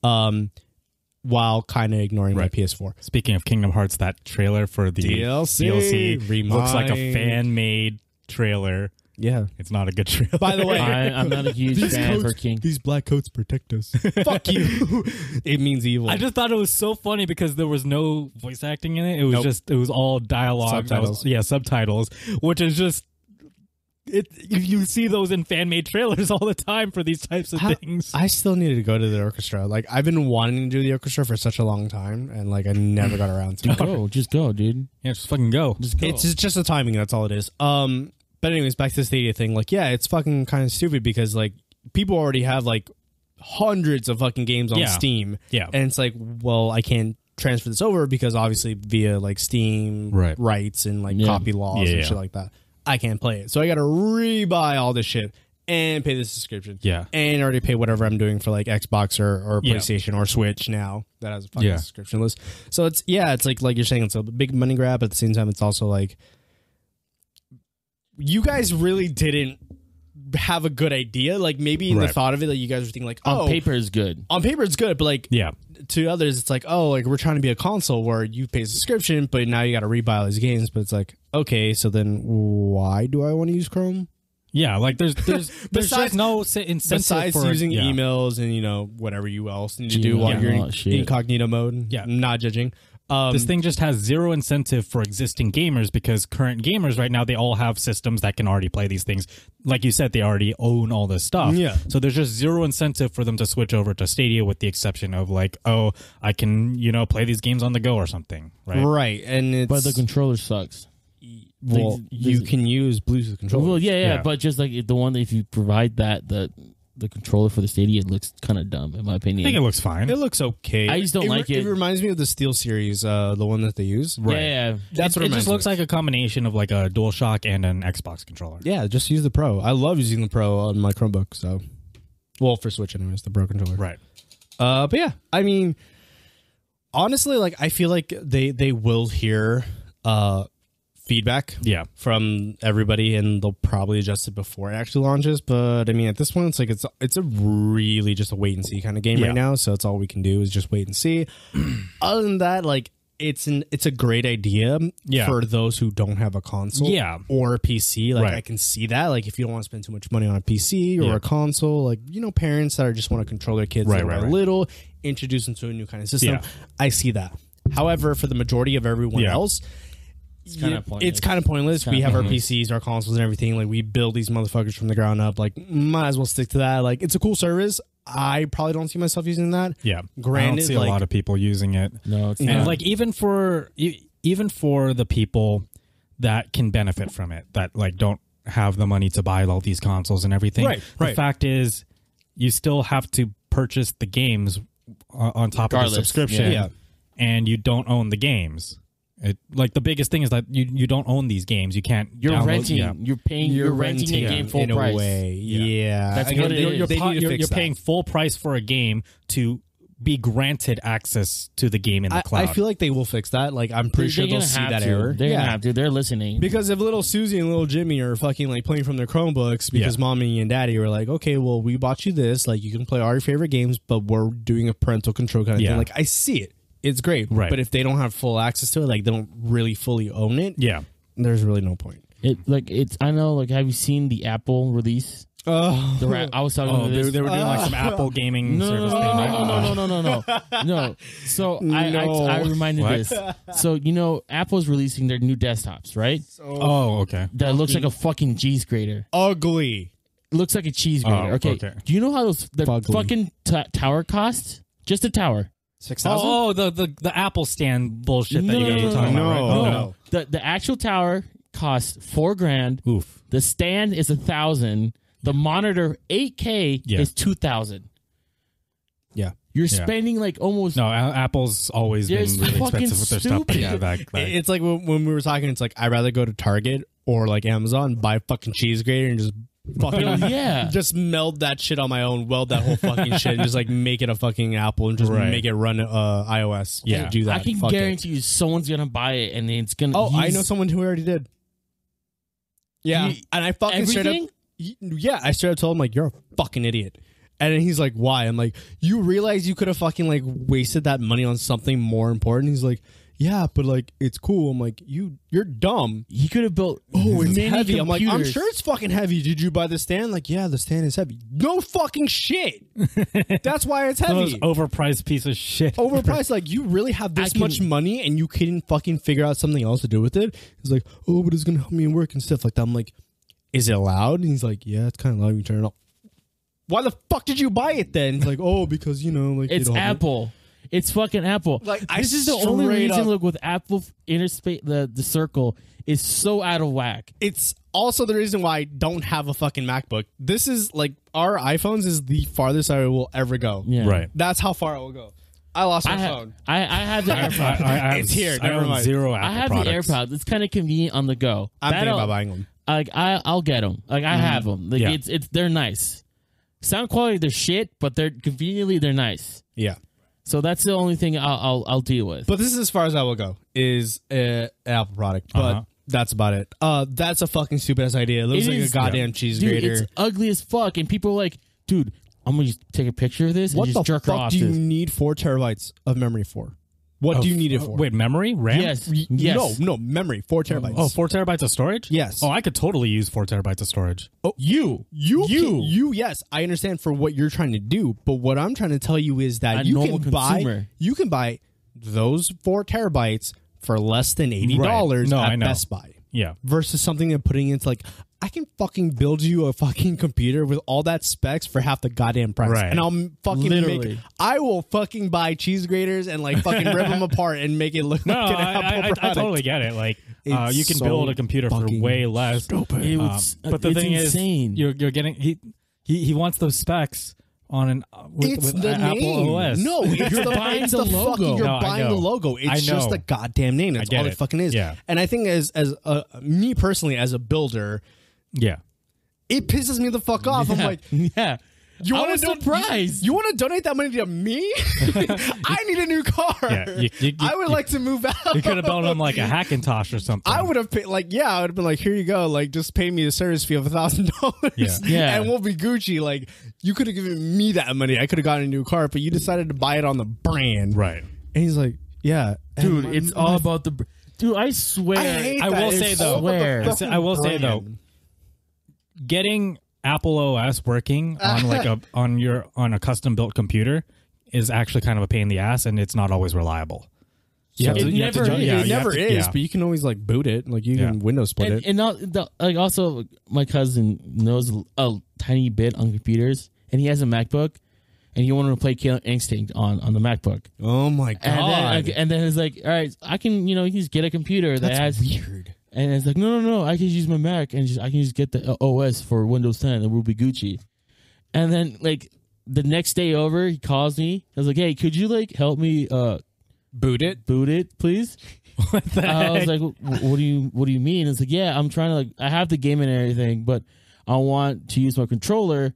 while kind of ignoring my PS4. Speaking of Kingdom Hearts, that trailer for the DLC looks like a fan-made trailer. Yeah, it's not a good trailer. By the way, I'm not a huge fan for King. These black coats protect us. Fuck you. It means evil. I just thought it was so funny because there was no voice acting in it. It was it was all dialogue. Subtitles, which is just you see those in fan-made trailers all the time for these types of things. I still needed to go to the orchestra. Like I've been wanting to do the orchestra for such a long time, and like I never got around to it. Just go, dude. Yeah, just fucking go. Just go. It's just the timing. That's all it is. But anyways, back to the Stadia thing. Like, yeah, it's fucking kind of stupid because like people already have like hundreds of fucking games on Steam. Yeah, and it's like, well, I can't transfer this over because obviously via like Steam rights and like copy laws and shit like that, I can't play it. So I got to rebuy all this shit and pay the subscription. Yeah, and already pay whatever I'm doing for like Xbox or PlayStation or Switch now that has a fucking subscription list. So it's like you're saying, it's a big money grab. But at the same time, it's also like you guys really didn't have a good idea. Like maybe in the thought of it, like you guys were thinking like, on paper is good. On paper it's good, but like to others it's like, oh, like we're trying to be a console where you pay a subscription, but now you got to rebuy all these games. But it's like, okay, so then why do I want to use Chrome? Yeah, like there's just no incentive besides for using emails and whatever you else need to do while you're in incognito mode. Yeah, I'm not judging. This thing just has zero incentive for existing gamers because current gamers right now, they all have systems that can already play these things. Like you said, they already own all this stuff. Yeah. So there's just zero incentive for them to switch over to Stadia with the exception of like, oh, I can, play these games on the go or something. Right. Right. And but the controller sucks. Well, you can use Bluetooth controller. Well, yeah. But just like the one that if you provide that, the controller for the Stadia looks kind of dumb in my opinion. I think it looks fine. It looks okay. I just don't like it. It reminds me of the Steel Series, the one that they use. Right. Yeah. That's what it just looks like a combination of like a DualShock and an Xbox controller. Yeah, just use the Pro. I love using the Pro on my Chromebook. So, well, for Switch anyways, the Pro controller. Right. But yeah, I mean, honestly, like I feel like they will hear feedback from everybody and they'll probably adjust it before it actually launches, but I mean at this point it's like it's a really just a wait and see kind of game right now, so it's all we can do is just wait and see. Other than that, like it's a great idea for those who don't have a console or a PC. Like I can see that, like if you don't want to spend too much money on a PC or a console, like parents that just want to control their kids a little, introduce them to a new kind of system. I see that. However, for the majority of everyone else, it's kind of pointless. We have our PCs, our consoles, and everything. Like we build these motherfuckers from the ground up. Like might as well stick to that. Like it's a cool service. I probably don't see myself using that. Yeah, granted, I don't see a lot of people using it. No, it's and not. Like even for the people that can benefit from it, that like don't have the money to buy all these consoles and everything. The fact is, you still have to purchase the games on top of the subscription, and you don't own the games. Like the biggest thing is that you don't own these games. You can't. You're renting. You're paying. You're renting a game full price. In a way, yeah. That's what it is. You're paying full price for a game to be granted access to the game in the cloud. I feel like they will fix that. Like I'm pretty sure they'll see that error. They're gonna have to. They're listening. Because if little Susie and little Jimmy are fucking like playing from their Chromebooks because mommy and daddy were like, okay, well we bought you this. Like you can play all your favorite games, but we're doing a parental control kind of thing. Like I see it. It's great, but if they don't have full access to it, like they don't really fully own it, there's really no point. I know. Like, have you seen the Apple release? I was talking about this. They were doing like some Apple gaming service thing. No. So I reminded this. So Apple's releasing their new desktops, right? Okay. That looks like a fucking cheese grater. Ugly. Looks like a cheese grater. Okay. Do you know how the fucking tower costs? Just a tower. 6,000? Oh, the Apple stand bullshit that you guys were talking about, right? The actual tower costs $4,000. Oof. The stand is $1,000. The monitor 8K is $2,000. Yeah. You're spending like almost. No, Apple's always been really expensive with their stuff. But it's like when we were talking, it's like I'd rather go to Target or like Amazon, buy a fucking cheese grater and just fucking just meld that shit on my own, weld that whole fucking shit and just like make it a fucking Apple and just make it run iOS. Yeah, do that. I can guarantee you someone's gonna buy it and it's gonna. Oh, I know someone who already did. Yeah, and I fucking straight up. Yeah, I straight up told him like, you're a fucking idiot. And then he's like, why? I'm like, you realize you could have fucking like wasted that money on something more important? He's like, yeah, but like it's cool. I'm like, you're dumb. He could have built it's heavy. I'm like, I'm sure it's fucking heavy. Did you buy the stand? Like, yeah, the stand is heavy. No fucking shit. That's why it's heavy. Overpriced piece of shit. Overpriced. Like, you really have this much money and you couldn't fucking figure out something else to do with it? He's like, oh, but it's gonna help me in work and stuff like that. I'm like, is it loud? And he's like, yeah, it's kind of loud. You turn it off. Why the fuck did you buy it then? He's like, oh, because like it's Apple. It's fucking Apple. Like, this is the only reason. Look, with Apple Interspace, the Circle is so out of whack. It's also the reason why I don't have a fucking MacBook. This is like our iPhones is the farthest I will ever go. Yeah. Right. That's how far I will go. I lost my phone. I have the AirPods. It's here. I own zero Apple I have products. the AirPods. It's kind of convenient on the go. I'm thinking about buying them. Like I'll get them. Like I have them. Like they're nice. Sound quality, they're shit, but they're nice. Yeah. So that's the only thing I'll deal with. But this is as far as I will go, is an Apple product. But That's about it. That's a fucking stupid ass idea. It looks like a goddamn cheese grater. It's ugly as fuck, and people are like, dude, I'm gonna just take a picture of this and just jerk off. What the fuck do you need 4 terabytes of memory for? What do you need it for? Wait, memory? RAM? Yes. No, memory. 4 terabytes. Oh, 4 terabytes of storage? Yes. Oh, I could totally use 4 terabytes of storage. Oh, you, yes, I understand for what you're trying to do, but what I'm trying to tell you is that you can buy those 4 terabytes for less than $80 at Best Buy. Yeah. Versus something that putting into like, I can fucking build you a fucking computer with all that specs for half the goddamn price. Right. And I'll fucking I will fucking buy cheese graters and like fucking rip them apart and make it look like an Apple product. I totally get it. Like, you can build a computer for way less. Stupid. But the thing insane. is, you're getting, he wants those specs on an with Apple OS. No, you're buying the logo. You're buying the logo. It's just a goddamn name. That's all it fucking is. Yeah. And I think as me personally as a builder, it pisses me the fuck off. I'm like, you want to surprise? You want to donate that money to me? I need a new car. Yeah, I would like to move out. You could have built him like a Hackintosh or something. I would have paid, I would have been like, here you go. Like, just pay me a service fee of $1,000. Yeah. And we'll be Gucci. Like, you could have given me that money. I could have gotten a new car, but you decided to buy it on the brand. Right. And he's like, yeah. Dude, it's all about the... Dude, I swear. I will say though, getting Apple OS working on like on a custom built computer is actually kind of a pain in the ass, and it's not always reliable. It never is, but you can always like boot it, like you can Windows split it. And like also, my cousin knows a tiny bit on computers, and he has a MacBook, and he wanted to play Killer Instinct on the MacBook. Oh my god! And then it's like, all right, I can you can just get a computer that has weird. And it's like, no, I can use my Mac and I can just get the OS for Windows 10 and we'll be Gucci. And then like the next day over, he calls me. I was like, hey, could you like help me boot it, please? What the heck? I was like, what do you mean? It's like, yeah, I'm trying to like, I have the game and everything, but I want to use my controller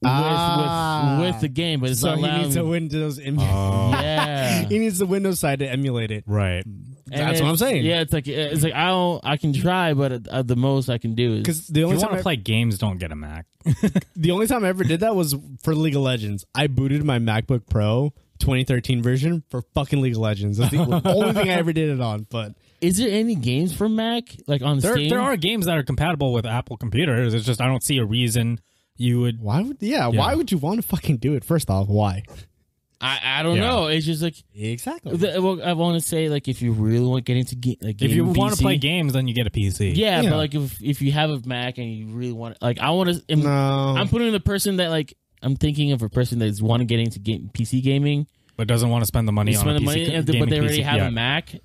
with the game, but it's so not he needs a Windows yeah. He needs the Windows side to emulate it. Right. That's what I'm saying. Yeah, it's like I can try, but the most I can do is because the only if you time want to play games, don't get a Mac. The only time I ever did that was for League of Legends. I booted my MacBook Pro 2013 version for fucking League of Legends. That's the only thing I ever did it on. But is there any games for Mac like on Steam? There are games that are compatible with Apple computers. It's just I don't see a reason you would. Why would you want to fucking do it? First off, why? I don't know. It's just like exactly. I want to say like if you really want to get into if you want to play games, then you get a PC. Yeah, but like if you have a Mac and you really want like I want to. No. I'm putting the person that like I'm thinking of a person that's want to get into PC gaming, but doesn't want to spend the money on a PC. But they already have a Mac. I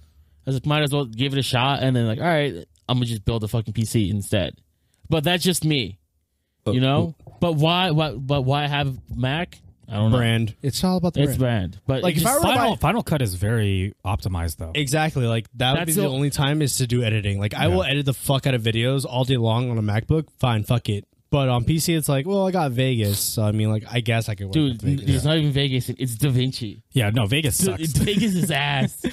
was like, might as well give it a shot, and then like, all right, I'm gonna just build a fucking PC instead. But that's just me, you know. But why? But why have Mac? I don't know. Brand. It's all about the brand. But like if I were Final Cut is very optimized though. Exactly. Like that would be the only time is to do editing. Like I will edit the fuck out of videos all day long on a MacBook. Fine, fuck it. But on PC, it's like, well, I got Vegas, so I mean, like, I guess I could work with Vegas. Dude, it's not even Vegas. It's DaVinci. Yeah, no, Vegas sucks. Vegas is ass.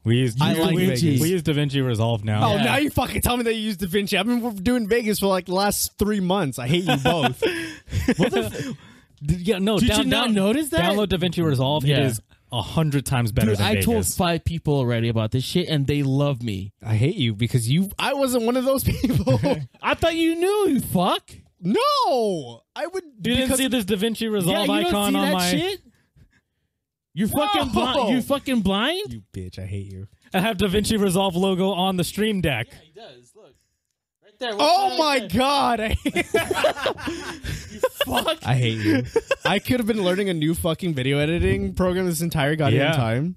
We use DaVinci Resolve now. Oh, now you fucking tell me that you use DaVinci. I've been doing Vegas for like the last 3 months. I hate you both. What the? Did you not notice that? Download DaVinci Resolve. Yeah. It is 100 times better than Vegas. I told 5 people already about this shit, and they love me. I hate you because I wasn't one of those people. I thought you knew, you fuck. No, I would. You didn't see this DaVinci Resolve icon on my shit? You're fucking blind. You fucking blind? You bitch! I hate you. I have DaVinci Resolve logo on the Stream Deck. Yeah, he does. Look. Right there. Oh my god! You fuck. I hate you. I could have been learning a new fucking video editing program this entire goddamn time.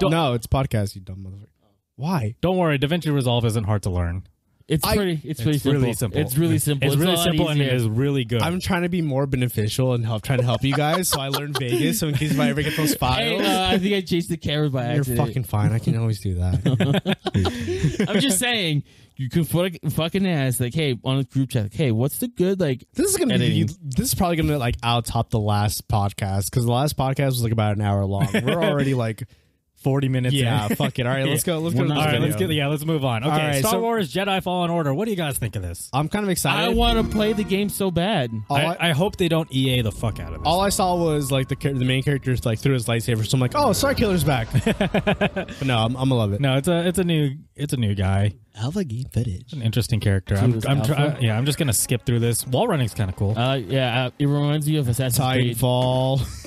No, it's podcast, you dumb motherfucker. Why? Don't worry, DaVinci Resolve isn't hard to learn. It's pretty simple. Really simple. It's really simple. It's really simple and it is really good. I'm trying to be more beneficial and trying to help you guys, so I learned Vegas. So in case if I ever get those files, I think I chased the camera by accident. You're fucking fine. I can always do that. I'm just saying, you can fucking ask like, hey, on a group chat, like, hey, what's the good like? This is probably gonna like out top the last podcast because the last podcast was like about an hour long. We're already like 40 minutes in. Yeah, fuck it. All right, let's go. Let's go. All right, let's move on. Okay, right, Star Wars Jedi Fallen Order. What do you guys think of this? I'm kind of excited. I want to play the game so bad. I hope they don't EA the fuck out of it. All I saw was like the main character like threw his lightsaber, so I'm like, oh, Star Killer's back. But no, I'm gonna love it. No, it's a new guy. Alpha game footage. An interesting character. I'm just gonna skip through this. Wall running's kind of cool. It reminds me of Assassin's Creed. Titanfall.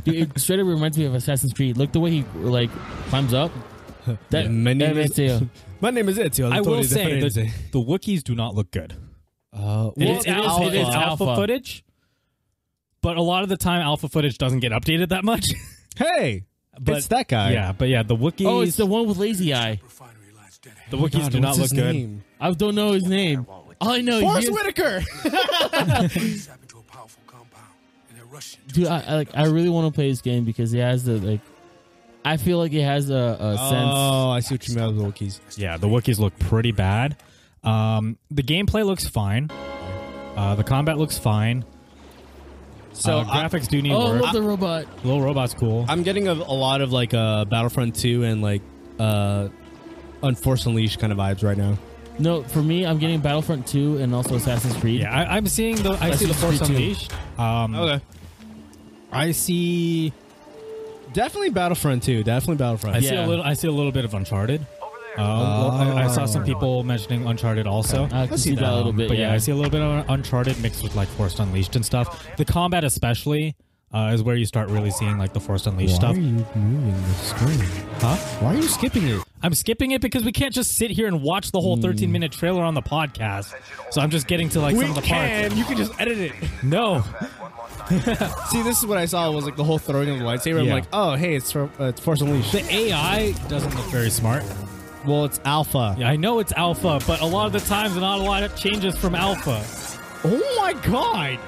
Dude, it straight up reminds me of Assassin's Creed. Look the way he like climbs up. My name is Ezio. I will say that the Wookiees do not look good. It is alpha footage, but a lot of the time alpha footage doesn't get updated that much. Hey, but it's that guy. Yeah, but the Wookiees. Oh, it's the one with lazy eye. The Wookiees do not look good. Name? I don't know his name. All I know Forrest Whitaker. Dude, I really want to play this game because it has the like. I feel like it has a sense. Oh, I see what you mean with the Wookiees. Yeah, the Wookiees look pretty bad. The gameplay looks fine. The combat looks fine. So graphics do need work. Oh, I love the robot. Little robot's cool. I'm getting a lot of like Battlefront 2 and like Unforced Unleashed kind of vibes right now. No, for me, I'm getting Battlefront 2 and also Assassin's Creed. Yeah, I'm seeing the. I see the Force Unleashed. Okay. I see. Definitely Battlefront 2. Definitely Battlefront. I see a little bit of Uncharted. I saw some people mentioning Uncharted also. I can see that a little bit. But yeah, I see a little bit of Uncharted mixed with like Force Unleashed and stuff. The combat especially is where you start really seeing like the Force Unleashed stuff. Why are you moving the screen? Huh? Why are you skipping it? I'm skipping it because we can't just sit here and watch the whole 13-minute trailer on the podcast. So I'm just getting to like some of the parts. You can just edit it. No. See, this is what I saw was like the whole throwing of the lightsaber. I'm like, oh, hey, it's Force Unleashed. The AI doesn't look very smart. Well, it's alpha. Yeah, I know it's alpha, but a lot of the times not a lot of changes from alpha. Oh my god!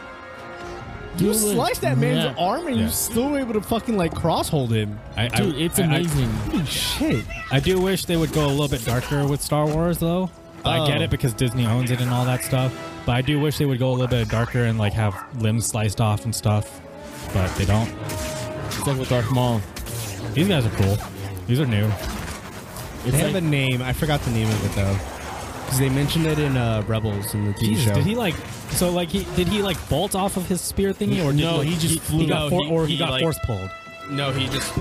You sliced that man's arm and you still were able to fucking like cross hold him. Dude, it's amazing. Holy shit. I do wish they would go a little bit darker with Star Wars though. I get it because Disney owns it and all that stuff. But I do wish they would go a little bit darker and like have limbs sliced off and stuff. But they don't. It's like with Darth Maul. These guys are cool. These are new. They have a name. I forgot the name of it though. Because they mentioned it in Rebels in the TV show. Did he like? So like did he like bolt off of his spear thingy or no? He just flew. He got force pulled. No, he just.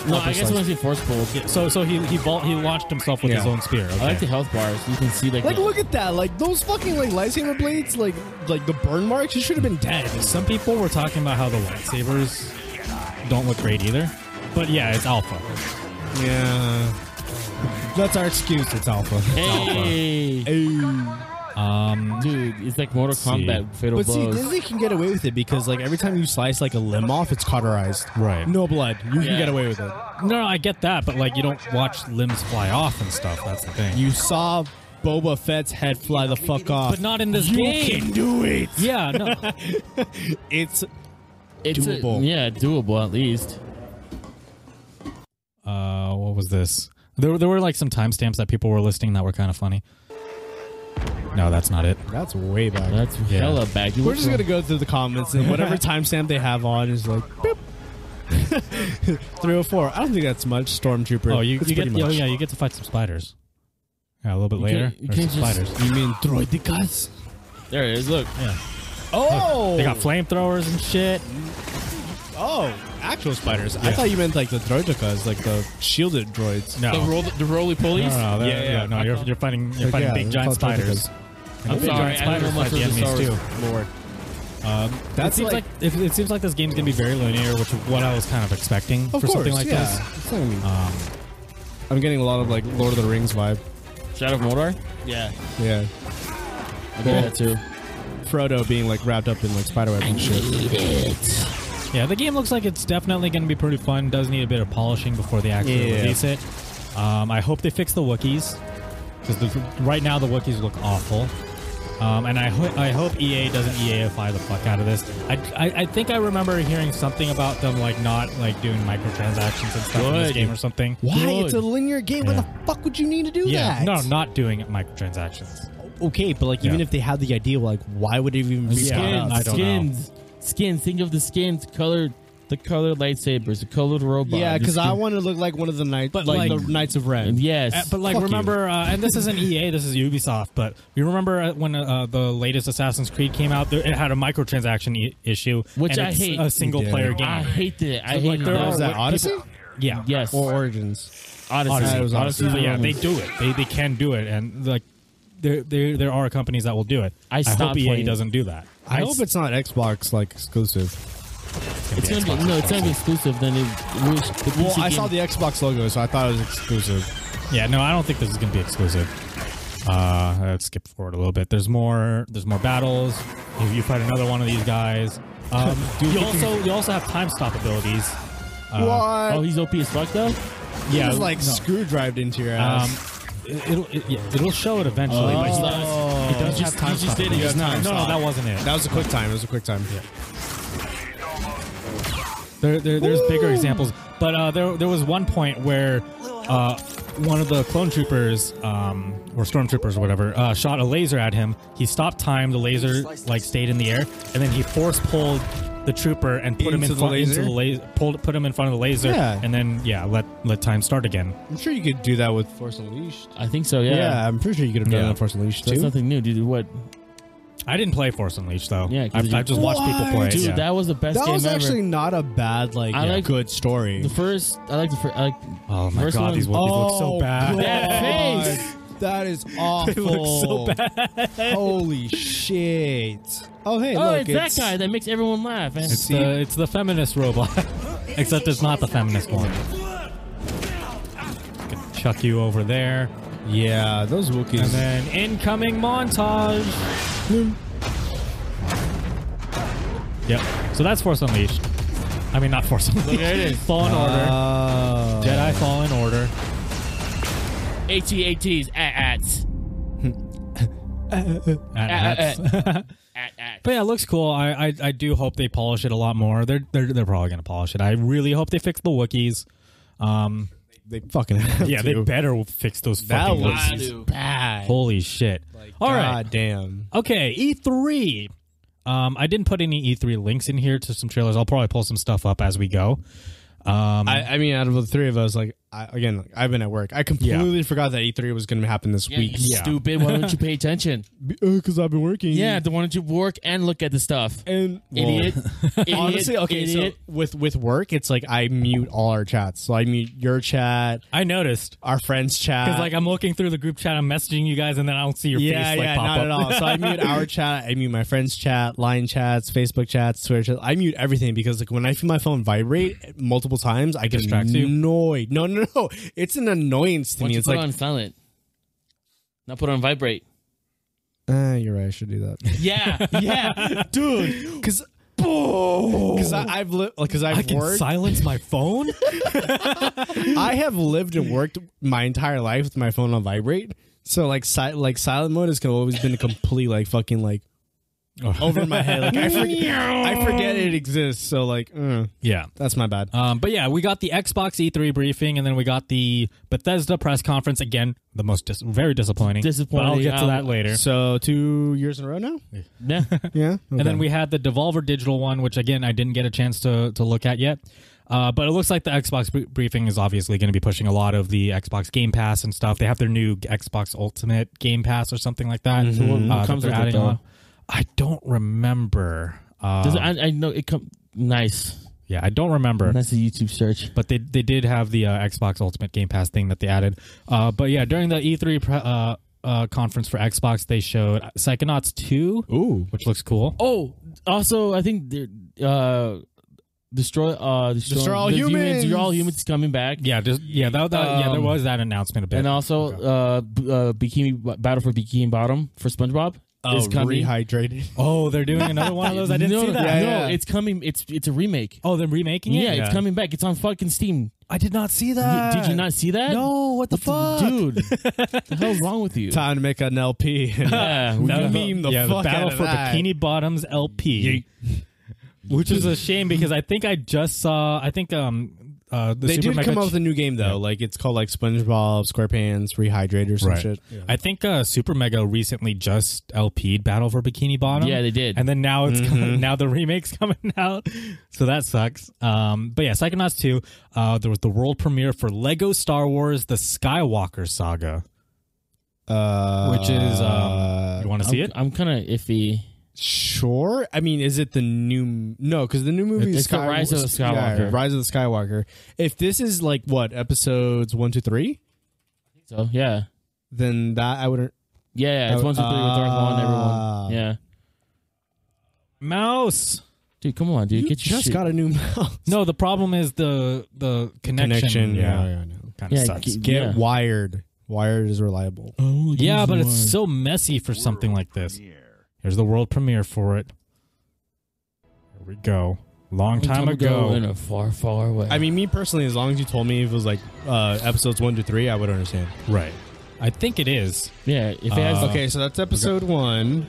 No, I guess when he force pulled. Yeah, so he launched himself with his own spear. Okay. I like the health bars. You can see like look at that, like those fucking like lightsaber blades, like the burn marks. He should have been dead. Some people were talking about how the lightsabers don't look great either, but yeah, it's alpha. Yeah, that's our excuse. It's alpha. Hey. Dude, it's like Mortal Kombat fatal blows. But see, Disney can get away with it because like every time you slice like a limb off, it's cauterized. Right. No blood. You can get away with it. No, I get that, but like you don't watch limbs fly off and stuff. That's the thing. You saw Boba Fett's head fly the fuck off, but not in this game. You can do it. Yeah, no. it's doable. Doable at least. What was this? There were like some timestamps that people were listing that were kind of funny. No, that's not it. That's way back. That's hella back. We're just gonna go through the comments and whatever timestamp they have on is like boop. 304. I don't think that's much. Stormtrooper. Oh, you get you get to fight some spiders. Yeah, a little bit later. There's some spiders. You mean droidicas? There it is. Look. Yeah. Oh, look, they got flamethrowers and shit. Oh, actual spiders. Yeah. I thought you meant like the droidicas, like the shielded droids. No, the roly-polies. No, no, you're fighting big giant spiders. I'm sorry, I don't know much of the Star Wars lore. It seems like this game's gonna be very linear, which is what I was kind of expecting for something like this. I'm getting a lot of like Lord of the Rings vibe. Shadow of Mordor? Yeah. Yeah. I get that too. Frodo being like wrapped up in like spiderweb and shit. Yeah, the game looks like it's definitely going to be pretty fun. Does need a bit of polishing before they actually release it. I hope they fix the Wookiees, because right now the Wookiees look awful. And I hope EA doesn't EAify the fuck out of this. I think I remember hearing something about them like not like doing microtransactions and stuff in this game or something. Why? It's a linear game. Why the fuck would you need to do that? No, not doing microtransactions. Okay, but like even if they had the idea, like why would it even be skins? Skins. Think of the skins, colored the colored lightsabers, the colored robot. Yeah, because I want to look like one of the knights, But like the like- Knights of Ren. Yes. But like, Fuck remember, and this isn't EA, this is Ubisoft. But you remember when the latest Assassin's Creed came out? It had a microtransaction issue, Which and I it's hate. a single player game. I hate that. I So, hate like, there that. are- Was that Odyssey Yeah, Yes. or Origins? Odyssey. It was Odyssey. So, yeah, they Romans. do it. They can do it, and like there are companies that will do it. I hope stopped EA playing. doesn't do that. I hope it's not Xbox like exclusive. It's gonna be it's gonna be exclusive. Then Well, I saw the Xbox logo, so I thought it was exclusive. Yeah, no, I don't think this is going to be exclusive. Let's skip forward a little bit. There's more battles. If you fight another one of these guys, you also have time stop abilities. What? Oh, he's OP as fuck though. Yeah, it's like screwdrived into your ass. It'll show it eventually. But it does have time stop. did it just now. No, that wasn't it. That was a quick time. It was a quick time. Yeah. There's bigger examples, but there was one point where one of the clone troopers or stormtroopers or whatever shot a laser at him. He stopped time. The laser like stayed in the air, and then he force pulled the trooper and put him in front into the laser. Put him in front of the laser, Yeah. and then let time start again. I'm sure you could do that with Force Unleashed. I think so. Yeah. Yeah, I'm pretty sure you could have done that with Force Unleashed That's too. nothing new, dude. What? I didn't play Force Unleashed though. Yeah, 'cause I've just watched people play it. Dude, Yeah. that was the best That game was ever. actually not a bad good story. The first. I like the first. I like. Oh my First god, one- these Wookiees look so bad. That face. That is awful. It looks so bad. Holy shit. Oh, hey, Oh, look. it's that guy that makes everyone laugh. Man. It's the feminist robot, except it's not the feminist one. Gonna chuck you over there, Yeah, those Wookiees. and then incoming montage. Yep. So that's Force Unleashed. I mean, not Force Unleashed. There it is. Fallen Order. Jedi Fallen Order. ATs. Ats. But yeah, it looks cool. I do hope they polish it a lot more. They're probably gonna polish it. I really hope they fix the Wookiees. They fucking have Yeah, to. they better fix those That fucking was Wookiees. bad. Holy shit! All right, God damn. okay, E3. I didn't put any E3 links in here to some trailers. I'll probably pull some stuff up as we go. I mean, out of the three of us, I've been at work. I completely forgot that E3 was going to happen this week. You stupid. Why don't you pay attention? Because I've been working. Yeah, why don't you work and look at the stuff? And Idiot. honestly, okay, Idiot. so with work, it's like I mute all our chats. So I mute your chat, I noticed our friends' chat. because like I'm looking through the group chat, I'm messaging you guys, and then I don't see your face like pop not up. at all. So I mute our chat, I mute my friends' chat, line chats, Facebook chats, Twitter chats. I mute everything because like when I feel my phone vibrate multiple times, I get distracts you? annoyed. No. It's an annoyance to Why don't me. you It's put like, it on silent? Not put it on vibrate. you're right. I should do that. Yeah, dude. Because I've I can worked. silence my phone. I have lived and worked my entire life with my phone on vibrate. So like silent mode has always been a complete like fucking like over my head. Like I forget it exists. So like Yeah. that's my bad. But yeah, we got the Xbox E3 briefing, and then we got the Bethesda press conference. Again, the most very disappointing. Disappointing. But I'll get to that later. So 2 years in a row now. Yeah. Yeah. And then we had the Devolver Digital one, which again I didn't get a chance to look at yet. But it looks like the Xbox briefing is obviously going to be pushing a lot of the Xbox Game Pass and stuff. They have their new Xbox Ultimate Game Pass or something like that. So what that comes they're with it, adding though? on. I don't remember. I know it come nice. Yeah, I don't remember. That's a YouTube search. But they did have the Xbox Ultimate Game Pass thing that they added. But yeah, during the E3 conference for Xbox, they showed Psychonauts 2, which looks cool. Oh, also I think they're destroy all humans. You're all humans is coming back. Yeah, there was that announcement a bit. And also Bikini Battle for Bikini Bottom for SpongeBob is coming. Rehydrated. Oh, they're doing another one of those? I didn't see that. No, it's coming. It's a remake. Oh, they're remaking it? Yeah, it's coming back. It's on fucking Steam. I did not see that. Did you not see that? No, what the fuck? Dude, what the hell's wrong with you? Time to make an LP. Yeah, we That got- meme the fuck Battle out of for that. Bikini Bottoms LP. Which is a shame because I think I just saw they Super did Mega come up with a new game though. Like it's called like SpongeBob SquarePants Rehydrate or some shit. Yeah. I think Super Mega recently just LP'd Battle for Bikini Bottom. Yeah, they did. And then now it's coming, now the remake's coming out, so that sucks. But yeah, Psychonauts 2. There was the world premiere for Lego Star Wars: The Skywalker Saga, which is you want to see it? I'm kind of iffy. Sure. I mean, is it the new? No, because the new movie is the Rise of the Skywalker. Yeah, Rise of the Skywalker. If this is like what episodes 1, 2, 3, I think so. Yeah. Then that I wouldn't. Yeah, it's 1, 2, 3 with Darth Maul and everyone. Yeah. Mouse. Dude, come on, dude. You Get your just shit. got a new mouse. No, the problem is the connection. Yeah, I know. Kind of sucks. Get wired. Wired is reliable. Oh, Yeah, but it's so messy for something like this. Here's the world premiere for it. Here we go. Long time ago. In a far, far away. I mean, me personally, as long as you told me if it was like episodes 1 to 3, I would understand. Right. I think it is. Yeah, if it has... Okay, so that's episode 1.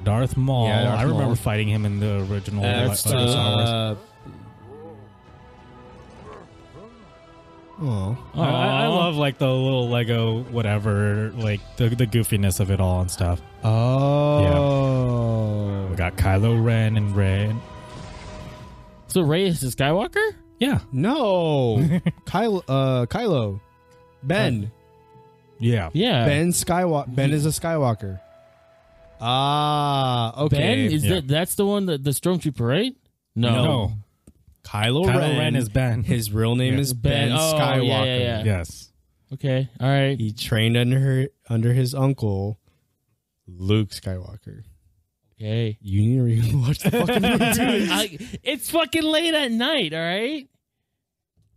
Darth Maul. Yeah, Darth I remember Maul. fighting him in the original That's Star Wars. I love like the little Lego whatever, like the goofiness of it all and stuff. Oh. We got Kylo Ren and Rey. So Rey is the Skywalker? Yeah. No. Kylo. Ben. Yeah. Yeah. Ben Skywalker. Ben is a Skywalker. Ah, okay. Ben? That's the one, the Stormtrooper, right? No. Kylo Ren is Ben. His real name is Ben Oh, Skywalker. yeah. Yes. Okay, all right. He trained under his uncle, Luke Skywalker. Okay. You need to rewatch the fucking movie. It's fucking late at night, all right?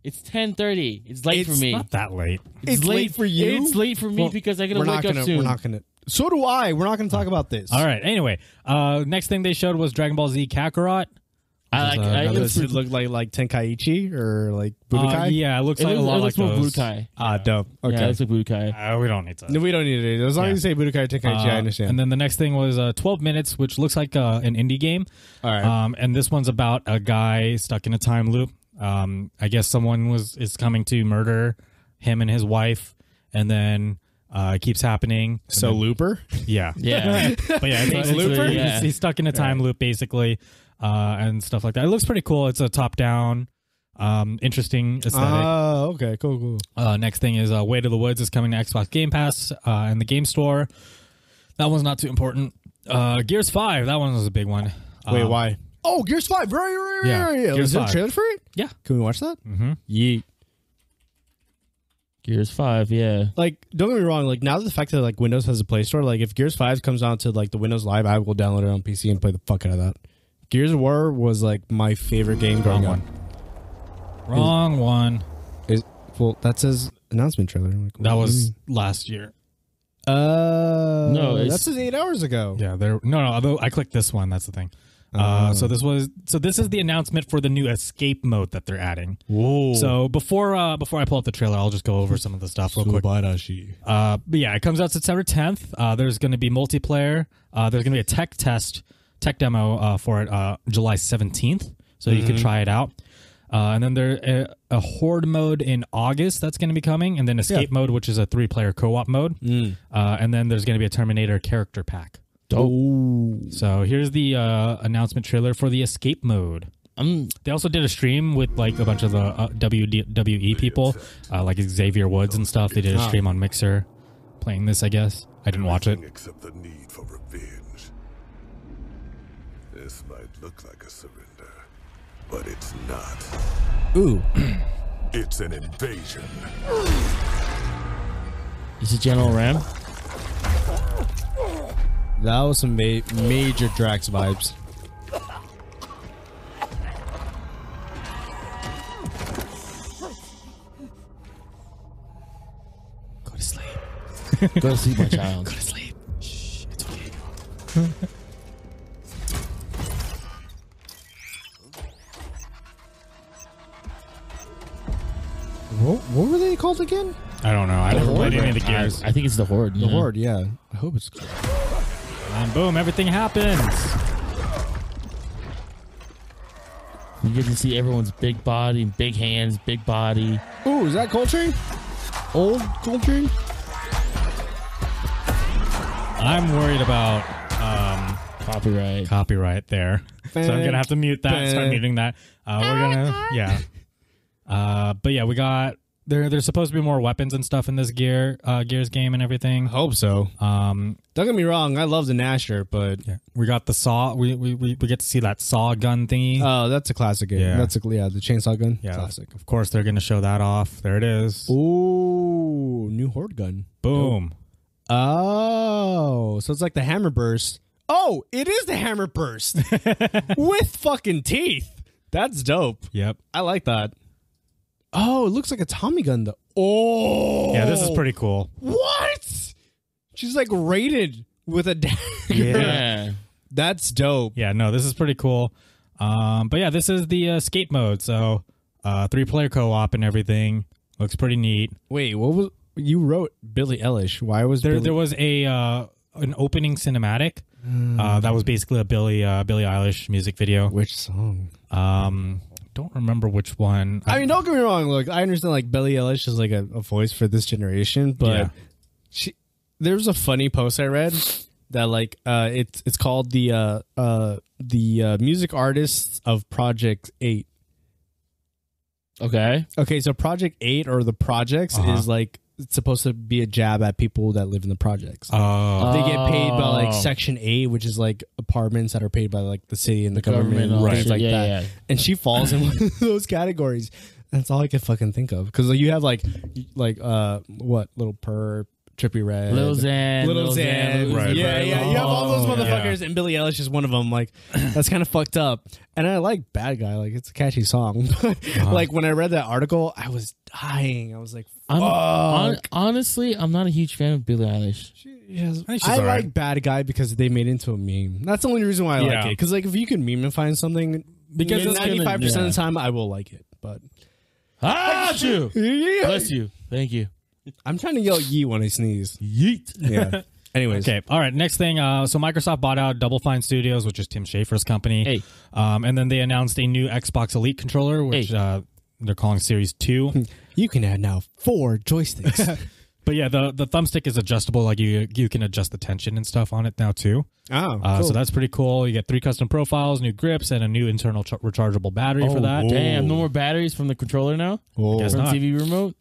It's 10:30. It's late for me. Not that late. It's late for you? It's late for me because I gotta We're wake not up soon. We're not gonna. So do I. We're not gonna talk about this. All right. Anyway, next thing they showed was Dragon Ball Z Kakarot. Does it look like Tenkaichi or like Budokai? Yeah, it looks like a lot like more those. Budokai. Dope. Okay. Yeah, it looks like Budokai. We don't need to. No, we don't need it. As long as you say Budokai or Tenkaichi, I understand. And then the next thing was 12 minutes, which looks like an indie game. All right. And this one's about a guy stuck in a time loop. I guess someone is coming to murder him and his wife, and then it keeps happening. So Looper? Yeah. Yeah. But yeah, it's Looper? He's stuck in a time loop, basically, and stuff like that. It looks pretty cool. It's a top-down, interesting aesthetic. Oh, okay. Cool. Next thing is Way to the Woods is coming to Xbox Game Pass and the Game Store. That one's not too important. Gears 5, that one was a big one. Wait, why? Oh, Gears 5. Right. Yeah, Gears Is there a 5. trailer for it? Yeah. Can we watch that? Mm-hmm. Yeet. Gears 5, yeah. Like, don't get me wrong. Like, now the fact that like Windows has a Play Store, like if Gears 5 comes out to like the Windows Live, I will download it on PC and play the fuck out of that. Gears of War was like my favorite game growing up. Wrong one. Well, that says announcement trailer. Like, That was last year. No, that says 8 hours ago. Yeah, no. Although I clicked this one, that's the thing. So this is the announcement for the new escape mode that they're adding. Whoa. So before I pull up the trailer, I'll just go over some of the stuff real quick. But yeah, it comes out September 10th. There's going to be multiplayer. There's going to be a tech demo for it July 17th, so you can try it out. And then there's a horde mode in August that's going to be coming, and then escape mode, which is a 3-player co-op mode. And then there's going to be a Terminator character pack. Oh. So here's the announcement trailer for the escape mode. They also did a stream with like a bunch of the WWE people, like Xavier Woods and stuff. They did a stream on Mixer playing this, I guess. I didn't watch it. Except the need for revenge. This might look like a surrender, but it's not. Ooh. It's an invasion. Is it General Ram? That was some major Drax vibes. Go to sleep. Go to sleep, my child. Go to sleep. Shh, it's okay. What were they called again? I don't know. I never played any of the Gears. I think it's the Horde. The Horde, yeah. I hope it's cool. And boom, everything happens. You get to see everyone's big body, big hands, big body. Ooh, is that Coltrane? Old Coltrane? I'm worried about copyright there. So I'm gonna have to mute that. Start muting that. But yeah, we got there's supposed to be more weapons and stuff in this Gears game and everything. I hope so. Don't get me wrong, I love the Gnasher, but we got the saw. We get to see that saw gun thingy. Oh, that's a classic game. Yeah. That's the chainsaw gun. Yeah, classic. Of course, they're gonna show that off. There it is. Ooh, new horde gun. Boom. Dope. Oh, so it's like the hammer burst. Oh, it is the hammer burst with fucking teeth. That's dope. Yep. I like that. Oh, it looks like a Tommy gun though. Oh, yeah, this is pretty cool. What? She's like rated with a dagger. Yeah, that's dope. Yeah, no, this is pretty cool. But yeah, this is the escape mode. So 3-player co-op and everything. Looks pretty neat. Wait, what was you wrote Billie Eilish? Why was there was an opening cinematic that was basically a Billie Eilish music video. Which song? Don't remember which one. I mean, don't get me wrong. Look, I understand like Billie Eilish is like a voice for this generation, but there was a funny post I read that like it's called the music artists of Project 8. Okay, so Project 8 or the projects is like it's supposed to be a jab at people that live in the projects. They get paid by like Section 8, which is like apartments that are paid by like the city and the government and things like that. Yeah. And she falls in one of those categories. That's all I could fucking think of. Because you have like what? Little Purr, Trippie Redd, Lil Xan. Right. Yeah. You have all those motherfuckers, and Billie Eilish is one of them. Like, that's kind of fucked up. And I like Bad Guy. Like, it's a catchy song. Like, when I read that article, I was dying. I was like, honestly, I'm not a huge fan of Billie Eilish. I like Bad Guy because they made it into a meme. That's the only reason why I like it. Because, like, if you can meme-ify something, because 95% of the time, I will like it. But bless you. Thank you. I'm trying to yell yeet when I sneeze. Yeet. Yeah. Anyways. Okay. All right. Next thing. So Microsoft bought out Double Fine Studios, which is Tim Schafer's company. Hey. And then they announced a new Xbox Elite controller, which they're calling Series 2. You can add now 4 joysticks. But yeah, the thumbstick is adjustable. Like you can adjust the tension and stuff on it now too. Oh, cool. So that's pretty cool. You get 3 custom profiles, new grips, and a new internal rechargeable battery for that. Damn, no more batteries from the controller now? Guess from not. TV remote?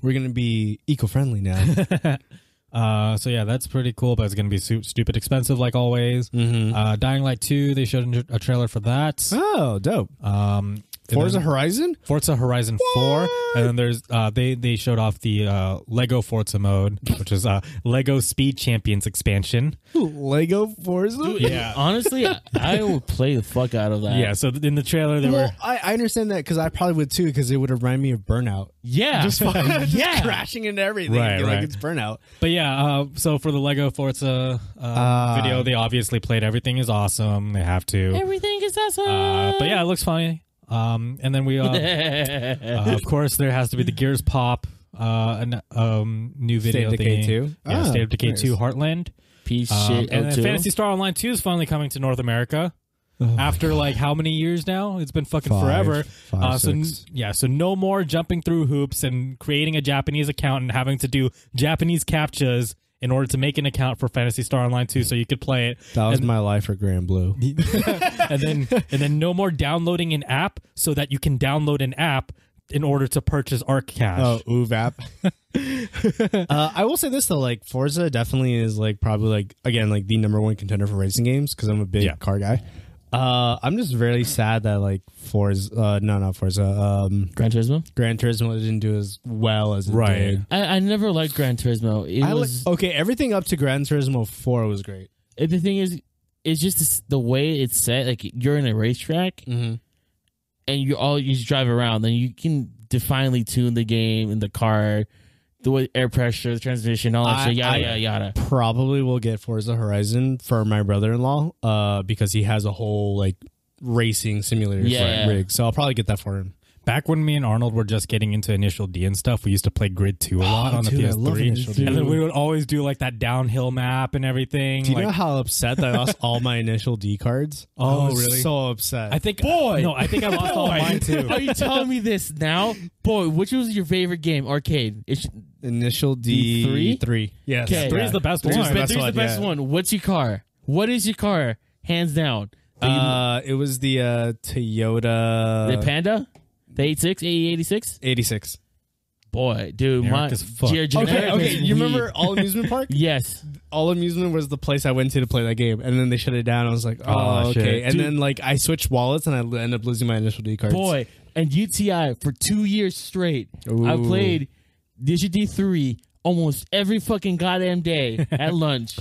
We're going to be eco-friendly now. So yeah, that's pretty cool, but it's going to be stupid expensive like always. Mm-hmm. Dying Light 2, they showed a trailer for that. Oh, dope. Forza Horizon? Forza Horizon 4. And then there's they showed off the Lego Forza mode, which is Lego Speed Champions expansion. Lego Forza? Dude, yeah. Honestly, I would play the fuck out of that. Yeah, so in the trailer I understand that because I probably would too, because it would remind me of Burnout. Yeah. Just crashing into everything. Right. Like it's Burnout. But yeah, so for the Lego Forza video, they obviously played Everything is Awesome. They have to. Everything is awesome. But yeah, it looks funny. And then we, of course, there has to be the Gears Pop new video State of Decay 2. Yeah, State of Decay 2 Heartland. Piece shit. And then Phantasy Star Online 2 is finally coming to North America. After like how many years now? It's been fucking forever. So no more jumping through hoops and creating a Japanese account and having to do Japanese captchas in order to make an account for Phantasy Star Online 2 so you could play it. That was my life for Grand Blue. and then no more downloading an app so that you can download an app in order to purchase Arc Cash. Oh, Oov app. I will say this though, like Forza definitely is like probably like again like the #1 contender for racing games because I'm a big car guy. I'm just really sad that like Forza, not Forza, Gran Turismo didn't do as well as it did. I never liked Gran Turismo. Everything up to Gran Turismo 4 was great. The thing is, it's just the way it's set. Like you're in a racetrack, and you just drive around. Then you can finely tune the game in the car, the way air pressure, the transmission, all that shit, yada. Probably will get Forza Horizon for my brother-in-law because he has a whole like racing simulator rig. So I'll probably get that for him. Back when me and Arnold were just getting into Initial D and stuff, we used to play Grid 2 a lot on the PS3. And then we would always do like that downhill map and everything. Do you know how upset that I lost all my Initial D cards? Oh, really? So upset. I think I think I lost all mine too. Are you telling me this now? Boy, which was your favorite game? Arcade. Initial D 3. Yes. Okay. 3 is the best one. 3 is the best one. What's your car? What is your car? Hands down. It was the Toyota. The Panda? The 86? 86. Boy, dude, Generic as fuck. Okay. You remember All Amusement Park? Yes. All Amusement was the place I went to play that game, and then they shut it down. I was like, oh, okay. Shit. And then like I switched wallets, and I ended up losing my Initial D cards. Boy, and UTI for 2 years straight. Ooh. I played Initial D3 almost every fucking goddamn day at lunch.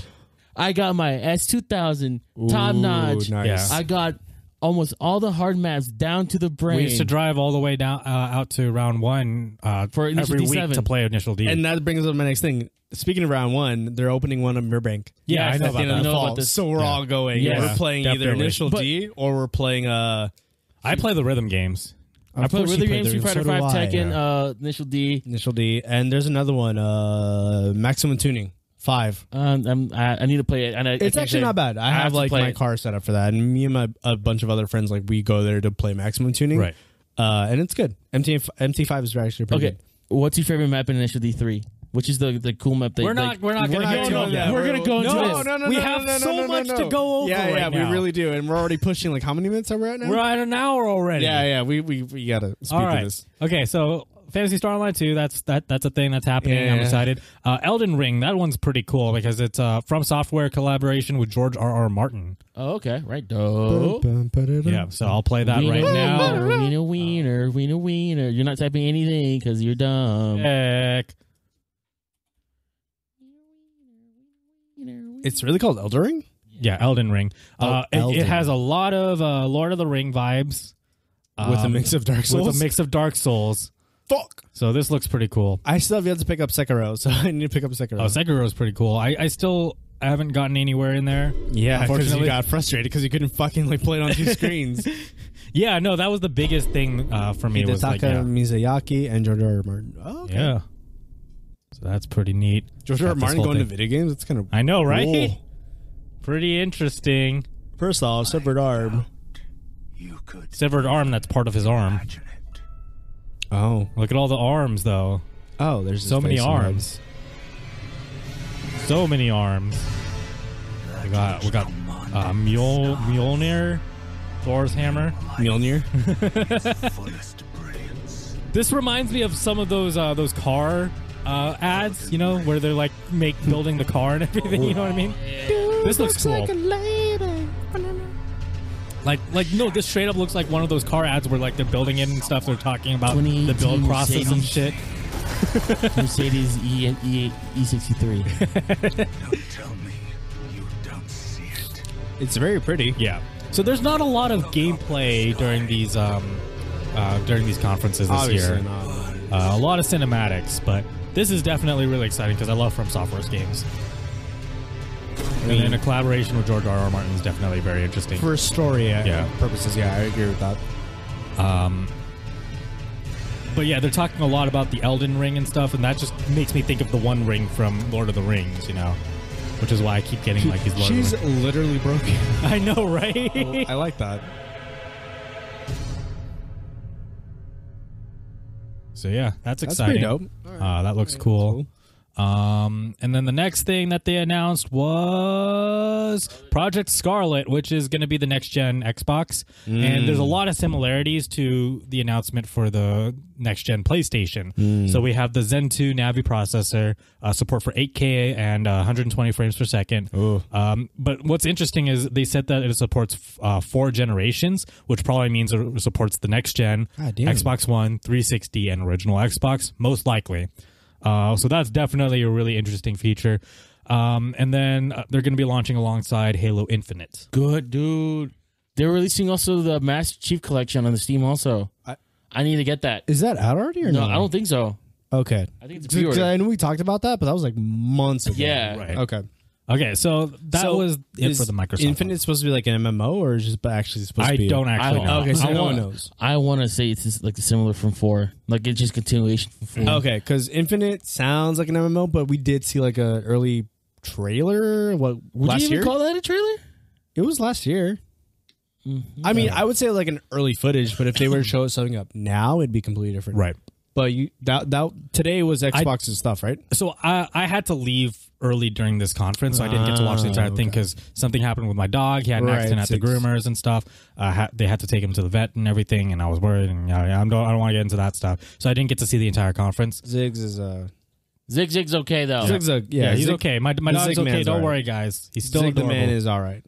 I got my S2000 top notch. Nice. I got almost all the hard maps down to the brain. We used to drive all the way down out to round 1 for Initial every D7. week to play Initial D. And that brings up my next thing. Speaking of round 1, they're opening one in Burbank. Yeah, I know about that. About this. So we're all going. Yeah, we're playing either definitely. Initial D or we're playing. I play the rhythm games. I played Rhythm Games, Street Fighter 5, Tekken, Initial D. Initial D, and there's another one, Maximum Tuning 5. I need to play it. And It's actually not bad. I have like my car set up for that, and me and a bunch of other friends like we go there to play Maximum Tuning, Right? And it's good. MT5 is actually pretty good. What's your favorite map in Initial D3? Which is the cool map? We're not going to get into that. We're going to go into this. No, we have so much to go over. Yeah, right now. we really do, and we're already pushing. Like, how many minutes are we at now? We're at an hour already. Yeah. We gotta speak to this. Okay, so Phantasy Star Online 2, that's a thing that's happening. I'm excited. Elden Ring, that one's pretty cool because it's From Software collaboration with George R.R. Martin. Oh, okay. Right. Dope. Yeah, so I'll play that right now. Wiener. You're not typing anything because you're dumb. Heck. It's really called Elden Ring? Yeah, Elden Ring. Elden. It has a lot of Lord of the Ring vibes. With a mix of Dark Souls? With a mix of Dark Souls. Fuck. So this looks pretty cool. I still have yet to pick up Sekiro, so I need to pick up Sekiro. Oh, Sekiro is pretty cool. I haven't gotten anywhere in there. Yeah, because unfortunately. you got frustrated because you couldn't fucking like play it on 2 screens. Yeah, no, that was the biggest thing for me. Was like, Miyazaki and George R. R. Martin. Oh, okay. Yeah. So that's pretty neat. George R. R. Martin going to video games? It's kind of I know, right? Cool. Pretty interesting. First off, severed arm. Severed arm, that's part of his arm. Oh. Look at all the arms, though. Oh, there's so many arms. So many arms. We got Mjolnir, Thor's hammer. Mjolnir. This reminds me of some of those car ads, you know, where they're like building the car and everything. You know what I mean? This looks cool. Like no, this straight up looks like one of those car ads where like they're building it and stuff. They're talking about the build process and shit. Mercedes E63. Don't tell me you don't see it. It's very pretty. Yeah. So there's not a lot of gameplay during these conferences this Obviously year. not. A lot of cinematics, but this is definitely really exciting because I love From Software's games. And then a collaboration with George R.R. Martin is definitely very interesting. For story purposes, yeah, I agree with that. But yeah, they're talking a lot about the Elden Ring and stuff, and that just makes me think of the One Ring from Lord of the Rings, you know? Which is why I keep getting like these Lord of the Rings. She's literally broken. I know, right? I like that. So yeah, that's That's exciting. pretty dope. That looks cool. And then the next thing that they announced was Project Scarlet, which is going to be the next gen Xbox. And there's a lot of similarities to the announcement for the next gen PlayStation. So we have the Zen 2 Navi processor, support for 8K and 120 frames per second. But what's interesting is they said that it supports 4 generations, which probably means it supports the next gen, Xbox One, 360, and original Xbox, most likely. So that's definitely a really interesting feature. And then they're going to be launching alongside Halo Infinite. Good, dude. They're releasing also the Master Chief Collection on the Steam also. I need to get that. Is that out already or no? No, I don't think so. Okay. I think it's pre-order. I know we talked about that, but that was like months ago. Yeah. Right. Okay. Okay, so that was it for the Microsoft. Infinite supposed to be like an MMO, or is just actually supposed to be? I don't actually know. Okay, so no one knows. I want to say it's just like similar from 4. Like it's just continuation from 4. Okay, because Infinite sounds like an MMO, but we did see like a early trailer. What Would you even call that a trailer? It was last year. Mm-hmm. I mean, I would say like an early footage, but if they were to show us something up now, it'd be completely different. Right. But that today was Xbox's stuff, right? So I had to leave early during this conference, so I didn't get to watch the entire thing because something happened with my dog. He had an accident at the groomers and stuff. They had to take him to the vet and everything, and I was worried. And I don't want to get into that stuff, so I didn't get to see the entire conference. Zig's okay though. Zig's he's okay. My dog's okay. Don't worry, guys. He's still Zig adorable. the man is all right.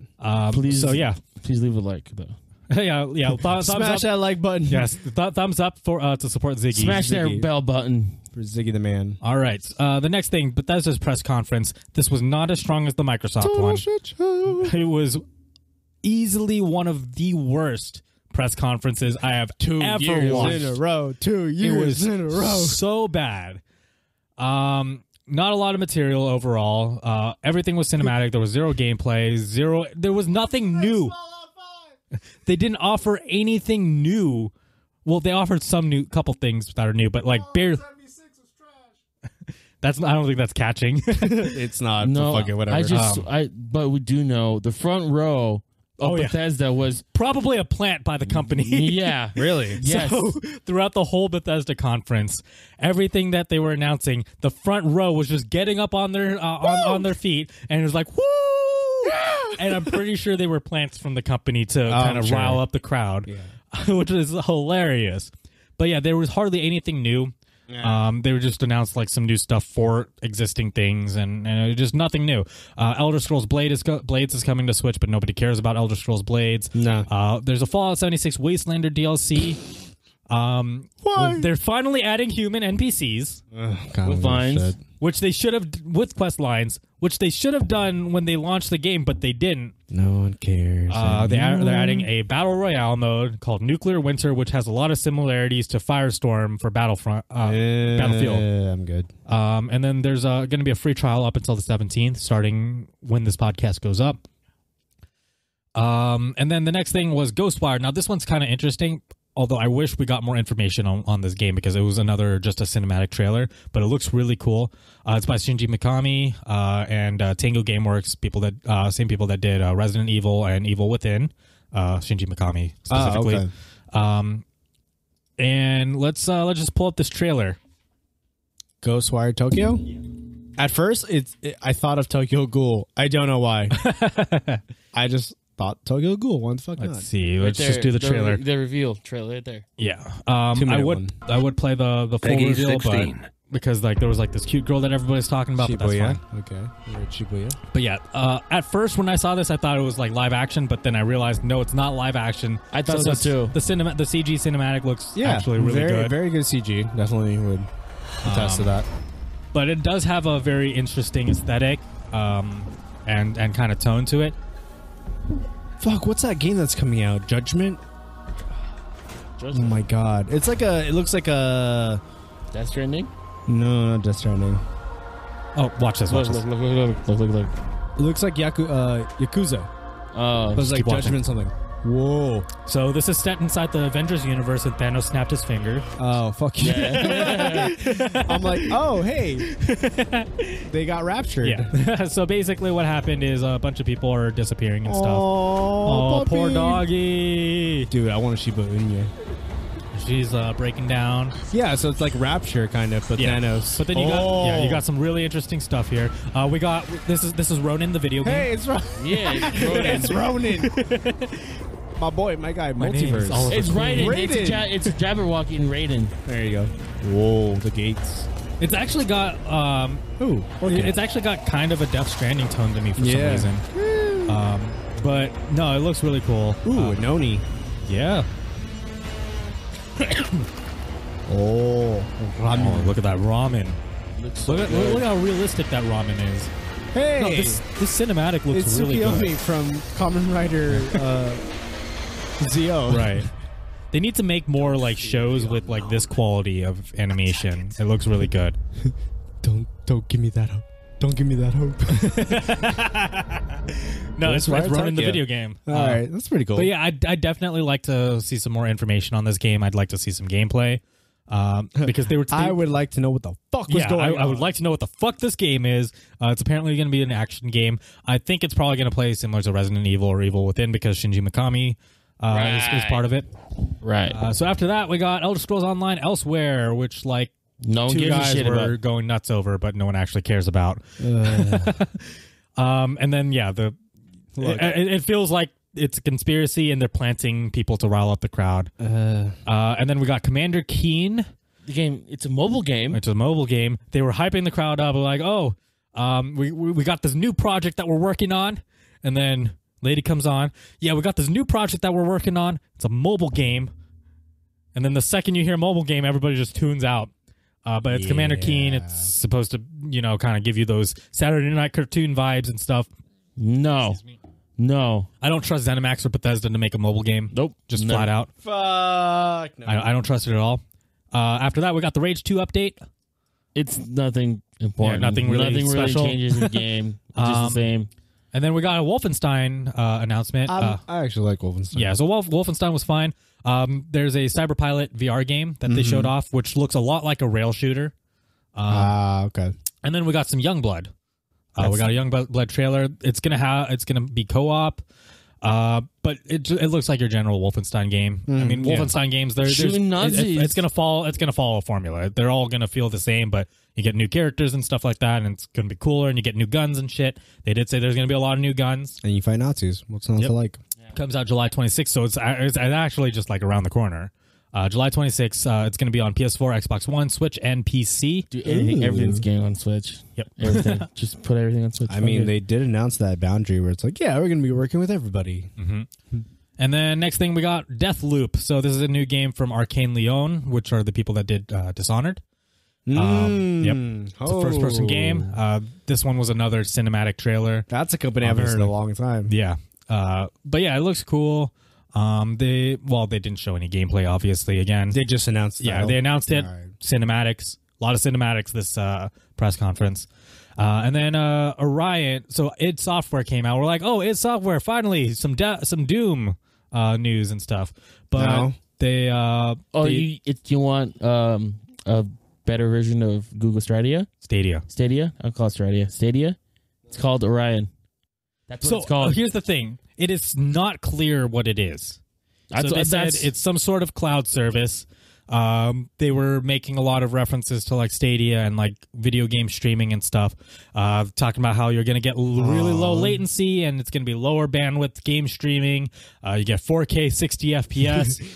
Please, so yeah, please leave a like though. yeah. Thumbs Smash up. that like button. Yes, thumbs up for to support Ziggy. Smash that bell button for Ziggy the man. All right. The next thing, Bethesda's press conference. This was not as strong as the Microsoft one. It was easily one of the worst press conferences I have ever watched. 2 years in a row. 2 years in a row. So bad. Not a lot of material overall. Everything was cinematic. There was zero gameplay. There was nothing new. They didn't offer anything new. Well, they offered some couple things that are new, but like barely. I don't think that's catching. It's not. No, fucking whatever. But we do know the front row of Bethesda was probably a plant by the company. Yeah, really. Yes. So throughout the whole Bethesda conference, everything that they were announcing, the front row was just getting up on their on their feet, and it was like, woo! And I'm pretty sure they were plants from the company to kind of rile up the crowd, which is hilarious. But yeah, there was hardly anything new. Yeah. They were just announced like some new stuff for existing things, and just nothing new. Elder Scrolls Blades is coming to Switch, but nobody cares about Elder Scrolls Blades. No. There's a Fallout 76 Wastelander DLC. Why? They're finally adding human NPCs with lines, which they should have with quest lines, which they should have done when they launched the game, but they didn't. No one cares. They're adding a battle royale mode called Nuclear Winter, which has a lot of similarities to Firestorm for Battlefield. I'm good. And then there's going to be a free trial up until the 17th, starting when this podcast goes up. And then the next thing was Ghostwire. Now this one's kind of interesting. Although I wish we got more information on this game because it was just a cinematic trailer, but it looks really cool. It's by Shinji Mikami and Tango Gameworks, same people that did Resident Evil and Evil Within, Shinji Mikami specifically. Okay. And let's just pull up this trailer. Ghostwire Tokyo? At first, I thought of Tokyo Ghoul. I don't know why. I just thought Tokyo Ghoul. One fuck not. Let's see. Let's just do the trailer. The reveal trailer right there. Yeah. I would play the full reveal, but because like there was like this cute girl that everybody's talking about. But that's fine. Okay. Shibuya. But yeah, at first when I saw this, I thought it was like live action, but then I realized no, it's not live action. I thought so too. The CG cinematic looks actually really good. Very good CG. Definitely would attest to that. But it does have a very interesting aesthetic and kind of tone to it. Fuck, what's that game that's coming out? Judgment? Oh my god. It looks like a Death Stranding? No, not Death Stranding. Oh, watch this. Look. It looks like Yakuza. Oh. It was like Judgment something. Whoa. So this is set inside the Avengers universe and Thanos snapped his finger. Oh, fuck yeah. I'm like, oh, hey. They got raptured. Yeah. So basically what happened is a bunch of people are disappearing and stuff. Oh, poor doggy. Dude, I want a Shiba Inu. She's breaking down. Yeah, so it's like Rapture kind of, but Thanos. But then you got some really interesting stuff here. We got this is Ronin the video game. Hey, it's Ronin. Yeah, it's Ronin. It's Ronin. My guy, Multiverse. It's Raiden. It's a Jabberwocky and Raiden. There you go. Whoa, the gates. It's actually got it's actually got kind of a Death Stranding tone to me for some reason. But no, it looks really cool. Ooh, Noni. Yeah. Ramen. Look at that ramen. Look how realistic that ramen is. Hey, no, this cinematic looks it's really Tsukiyomi good. From Kamen Rider Zio. Right. They need to make more like shows with like this quality of animation. It looks really good. Don't give me that up. Don't give me that hope. No, it's running the video game. All right, that's pretty cool. But yeah, I'd definitely like to see some more information on this game. I'd like to see some gameplay. Because I would like to know what the fuck was going on. I would like to know what the fuck this game is. It's apparently going to be an action game. I think it's probably going to play similar to Resident Evil or Evil Within because Shinji Mikami is part of it. Right. So after that, we got Elder Scrolls Online Elsewhere, which like no one two gives a guys shit were about. going nuts over, but no one actually cares about. And then it feels like it's a conspiracy and they're planting people to rile up the crowd. And then we got Commander Keen. The game, it's a mobile game. It's a mobile game. They were hyping the crowd up, like, "Oh, we got this new project that we're working on." And then lady comes on, "Yeah, we got this new project that we're working on. It's a mobile game." And then the second you hear mobile game, everybody just tunes out. But it's Commander Keen. It's supposed to, kind of give you those Saturday night cartoon vibes and stuff. No. I don't trust ZeniMax or Bethesda to make a mobile game. Nope. Just flat out. Fuck. No. I don't trust it at all. After that, we got the Rage 2 update. It's nothing important. Yeah, nothing really special. Changes in the game. It's just the same. And then we got a Wolfenstein announcement. I actually like Wolfenstein. Yeah, so Wolfenstein was fine. There's a Cyberpilot VR game that they showed off, which looks a lot like a rail shooter. Okay. And then we got some Youngblood. We got a Youngblood trailer. It's gonna be co-op. But it looks like your general Wolfenstein game. I mean, Wolfenstein games, it's gonna follow a formula. They're all gonna feel the same, but you get new characters and stuff like that, and it's gonna be cooler. And you get new guns and shit. They did say there's gonna be a lot of new guns, and you fight Nazis. What's not to like? Comes out July 26th, so it's actually just like around the corner. July 26th, it's going to be on PS4, Xbox One, Switch, and PC. Dude, everything's getting on Switch. Yep. Everything. Just put everything on Switch. I mean, they did announce that boundary where it's like, yeah, we're going to be working with everybody. Mm-hmm. And then next thing we got Deathloop. So this is a new game from Arcane Leon, which are the people that did Dishonored. Yep. It's a first-person game. This one was another cinematic trailer. That's a company I've heard in a long time. Yeah. But yeah, it looks cool. They didn't show any gameplay, obviously. Again, they just announced it. Yeah, they announced it. Right. Cinematics. A lot of cinematics this press conference. And then Orion. So id Software came out. We're like, oh, id Software, finally some Doom news and stuff. But no. They you want a better version of Google Stadia? Stadia? I'll call it Stadia. It's called Orion. That's what it's called. Here's the thing. It is not clear what it is. So they said it's some sort of cloud service. They were making a lot of references to like Stadia and like video game streaming and stuff. Talking about how you're going to get really low latency and it's going to be lower bandwidth game streaming. You get 4K 60 FPS,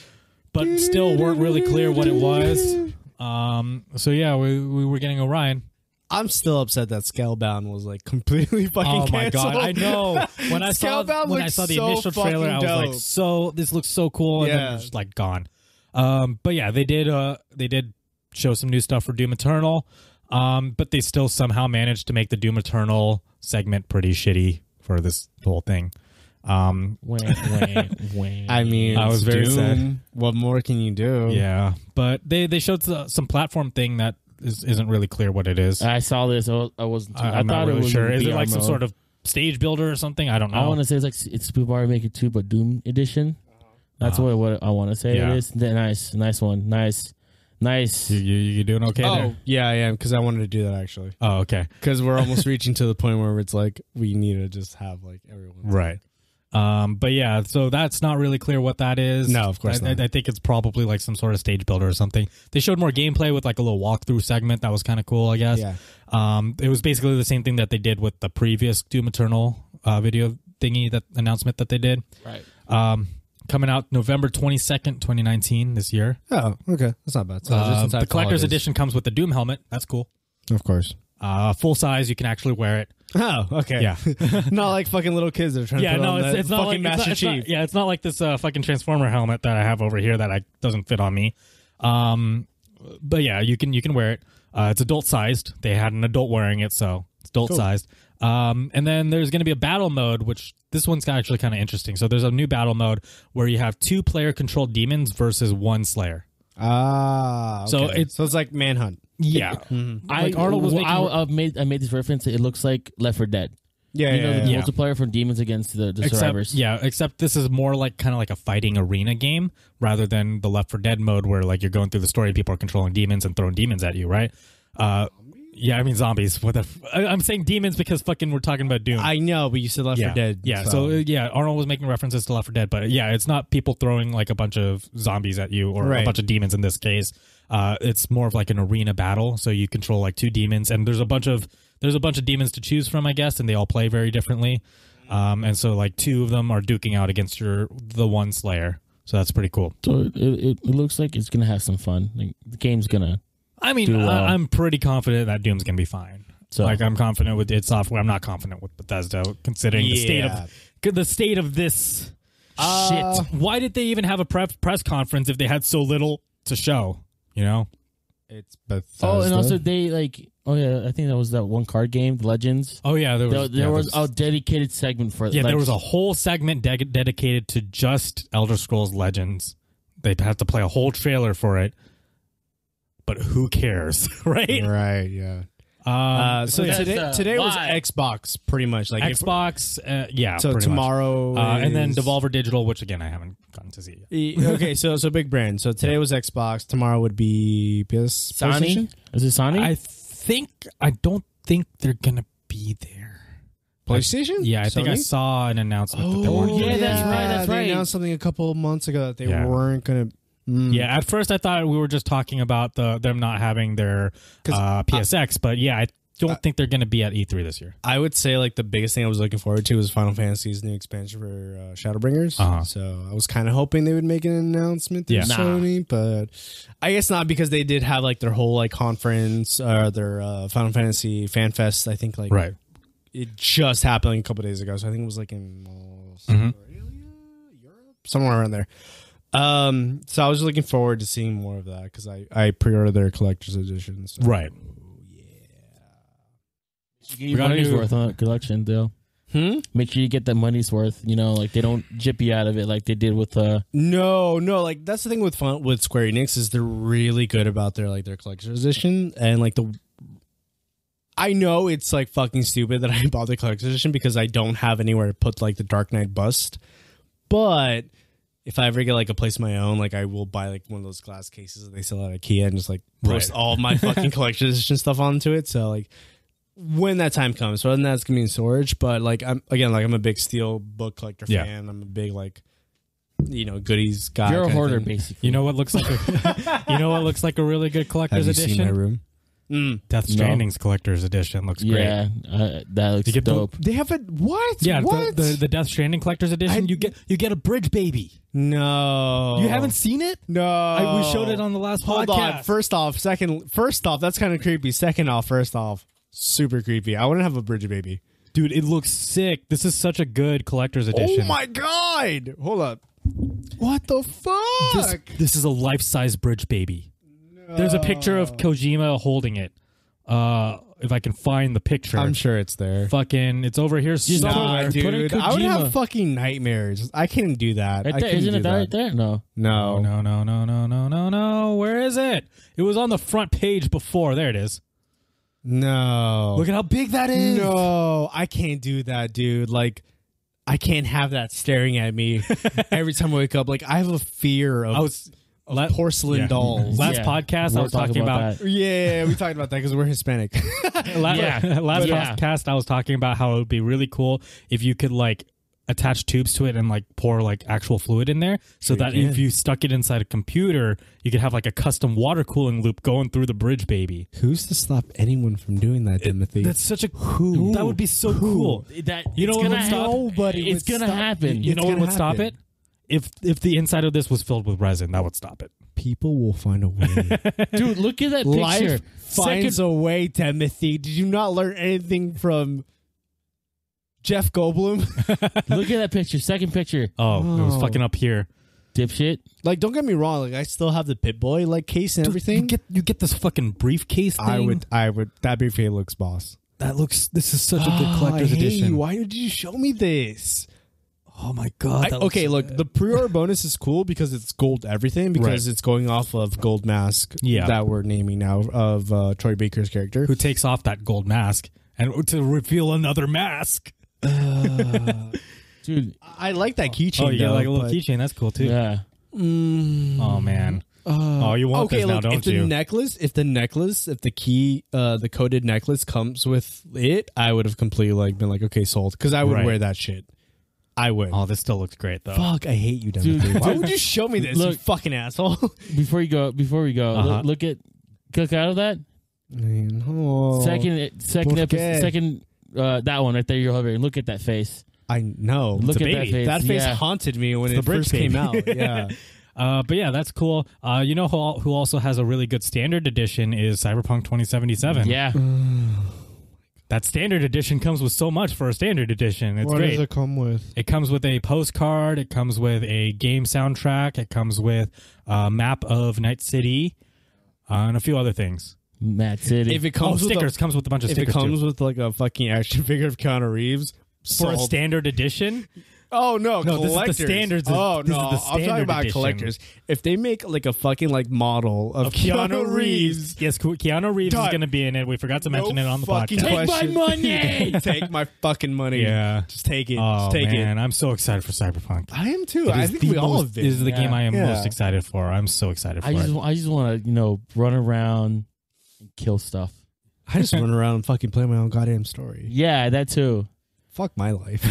but still weren't really clear what it was. So yeah, we were getting Orion. I'm still upset that Scalebound was like completely fucking canceled. Oh my god, I know. When I saw the initial trailer, I was like, "So this looks so cool," and then it was just like gone. But yeah, they did show some new stuff for Doom Eternal, but they still somehow managed to make the Doom Eternal segment pretty shitty for this whole thing. I mean, I was very sad. What more can you do? Yeah, but they showed some platform thing that isn't really clear what it is. I saw this. I wasn't. I thought really it was sure. Is it like some sort of stage builder or something? I don't know. I want to say it's Super Mario Maker 2, but Doom edition. That's what I want to say. Yeah. It is nice one. Nice. You doing okay there? Yeah, I am because I wanted to do that actually. Oh, okay. Because we're almost reaching to the point where it's like we need to just have like everyone right. But yeah, so that's not really clear what that is. No, of course not. I think it's probably like some sort of stage builder or something. They showed more gameplay with like a little walkthrough segment. That was kind of cool, I guess. Yeah. It was basically the same thing that they did with the previous Doom Eternal video thingy, that announcement that they did. Right. Coming out November 22nd, 2019 this year. Oh, okay. That's not bad. So the collector's edition comes with the Doom helmet. That's cool. Of course. Full size. You can actually wear it. Oh, okay. Yeah. Not like fucking little kids that are trying to put on it's not fucking like, Master Chief. It's not like this fucking Transformer helmet that I have over here that doesn't fit on me. But yeah, you can wear it. It's adult sized. They had an adult wearing it, so it's adult sized. And then there's going to be a battle mode, which this one's actually kind of interesting. So there's a new battle mode where you have 2 player controlled demons versus 1 slayer. Okay. So it's like Manhunt. Yeah. I made this reference. It looks like Left 4 Dead. Yeah, the multiplayer from Demons against the survivors. Yeah, except this is more like kind of like a fighting arena game rather than the Left 4 Dead mode where like you're going through the story and people are controlling demons and throwing demons at you, right? Yeah, I mean zombies. I'm saying demons because fucking we're talking about Doom. I know, but you said Left 4 Dead. Yeah, so Arnold was making references to Left 4 Dead, but yeah, it's not people throwing like a bunch of zombies at you or a bunch of demons in this case. It's more of like an arena battle, so you control like 2 demons, and there's a bunch of demons to choose from, I guess, and they all play very differently. And so like 2 of them are duking out against the one Slayer. So that's pretty cool. So it looks like it's gonna have some fun. Like, the game's gonna. I mean, I'm pretty confident that Doom's gonna be fine. So like I'm confident with id Software. I'm not confident with Bethesda, considering the state of this shit. Why did they even have a press conference if they had so little to show? You know, it's Bethesda. Oh, and also they like. Oh yeah, I think that was that one card game, Legends. Oh yeah, there was a dedicated segment for it. Yeah, there was a whole segment dedicated to just Elder Scrolls Legends. They had to play a whole trailer for it. But who cares, right? Right, yeah. So today was Xbox, pretty much. Like Xbox, yeah. So tomorrow, and then Devolver Digital, which again I haven't gotten to see yet. Okay, so big brand. So today was Xbox. Tomorrow would be Sony. Is it Sony? I don't think they're gonna be there. PlayStation? I think I saw an announcement that they weren't. Yeah, that's right. They announced something a couple of months ago that they weren't gonna. Yeah, at first I thought we were just talking about them not having their PSX, but yeah, I don't think they're going to be at E3 this year. I would say like the biggest thing I was looking forward to was Final Fantasy's new expansion for Shadowbringers. So I was kind of hoping they would make an announcement through Sony, but I guess not, because they did have like their whole like conference, their Final Fantasy Fan Fest. I think like it just happened like a couple days ago, so I think it was like in Australia, Europe, somewhere around there. So I was looking forward to seeing more of that because I pre-ordered their collector's edition. So. Right. You get your money's worth on that collection, though. Make sure you get that money's worth. You know, like they don't jip you out of it like they did with. No. Like that's the thing with Square Enix is they're really good about their collector's edition, and like I know it's like fucking stupid that I bought the collector's edition because I don't have anywhere to put like the Dark Knight bust, but. If I ever get like a place of my own, like I will buy like one of those glass cases that they sell at IKEA and just like post all of my fucking collection edition stuff onto it. So like when that time comes, so then that's gonna be in storage. But like I'm a big steel book collector fan. I'm a big like goodies guy. You're a hoarder, basically. You know what looks like a really good collector's edition? Seen my room? Death Stranding's collector's edition looks great. Yeah, that looks dope. They have a what? Yeah, what? The Death Stranding collector's edition. You get a bridge baby. No, you haven't seen it? No, we showed it on the last podcast. Hold on. First off, that's kind of creepy. Second off, super creepy. I wouldn't have a bridge baby, dude. It looks sick. This is such a good collector's edition. Oh my god! Hold up. What the fuck? This is a life-size bridge baby. There's a picture of Kojima holding it. If I can find the picture. I'm sure it's there. Fucking, it's over here somewhere. Dude, I would have fucking nightmares. I can't do that. Right there. Isn't it right there? No. Where is it? It was on the front page before. There it is. No. Look at how big that is. No, I can't do that, dude. Like, I can't have that staring at me every time I wake up. Like, I have a fear of... porcelain dolls. Last podcast I was talking about we talked about that because we're Hispanic. Last podcast I was talking about how it would be really cool if you could like attach tubes to it and like pour like actual fluid in there, so that if you stuck it inside a computer, you could have like a custom water cooling loop going through the bridge baby. Who's to stop anyone from doing that, Timothy? That's such a that would be so cool. It's gonna happen. You know what would stop it? If the inside of this was filled with resin, that would stop it. People will find a way. Dude, look at that picture. Life finds a way, Timothy. Did you not learn anything from Jeff Goldblum? Look at that picture. Second picture. Oh, it was fucking up here. Dipshit. Like, don't get me wrong. Like, I still have the Pip-Boy like case and everything. You get this fucking briefcase thing. I would. That briefcase looks boss. This is such a good collector's edition. Why did you show me this? Oh my god! Okay, look, the pre-order bonus is cool because it's gold everything because it's going off of gold mask that we're naming now of Troy Baker's character, who takes off that gold mask and to reveal another mask. Dude, I like that keychain. Oh, yeah, like a little keychain. That's cool too. Yeah. Oh man. You want this now, don't if you? If the key, the coded necklace comes with it, I would have completely been like, okay, sold, because I would wear that shit. I would. Oh, this still looks great though. Fuck, I hate you, Timothy. Why would you show me this, you fucking asshole? Before we go, look at, click out of that. Second, that one right there. You're hovering. Look at that face. I know. Look at that face. That face haunted me when it first came out. Yeah. But yeah, that's cool. You know who also has a really good standard edition is Cyberpunk 2077. Yeah. That standard edition comes with so much for a standard edition. It's great. What does it come with? It comes with a postcard. It comes with a game soundtrack. It comes with a map of Night City and a few other things. Night City. If it comes with stickers, comes with a bunch of stickers. If it comes with like a fucking action figure of Keanu Reeves for a standard edition. Oh no, collectors. This is the standards. I'm talking about edition. Collectors. If they make like a fucking model of Keanu Reeves, yes, Keanu Reeves is going to be in it. We forgot to mention it on the podcast. Take my money. Take my fucking money. Yeah, just take it. Oh just take man, it. I'm so excited for Cyberpunk. I am too. I think we all have been. This is the game I am most excited for. I'm so excited for it. I just want to run around and kill stuff. I just run around and fucking play my own goddamn story. Yeah, that too. Fuck my life.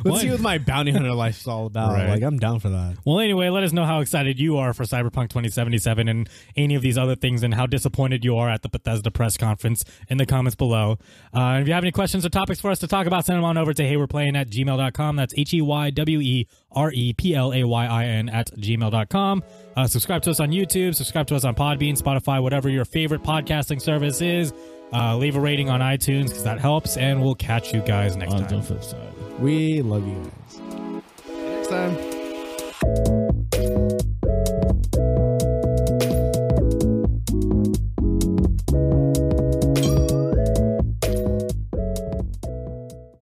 Let's see what my bounty hunter life is all about. Right. I'm down for that. Well, anyway, let us know how excited you are for Cyberpunk 2077 and any of these other things, and how disappointed you are at the Bethesda press conference in the comments below. And if you have any questions or topics for us to talk about, send them on over to heyweplaying@gmail.com. That's HEYWEREPLAYIN@gmail.com. Subscribe to us on YouTube. Subscribe to us on Podbean, Spotify, whatever your favorite podcasting service is. Leave a rating on iTunes because that helps, and we'll catch you guys next time. We love you guys. Next time.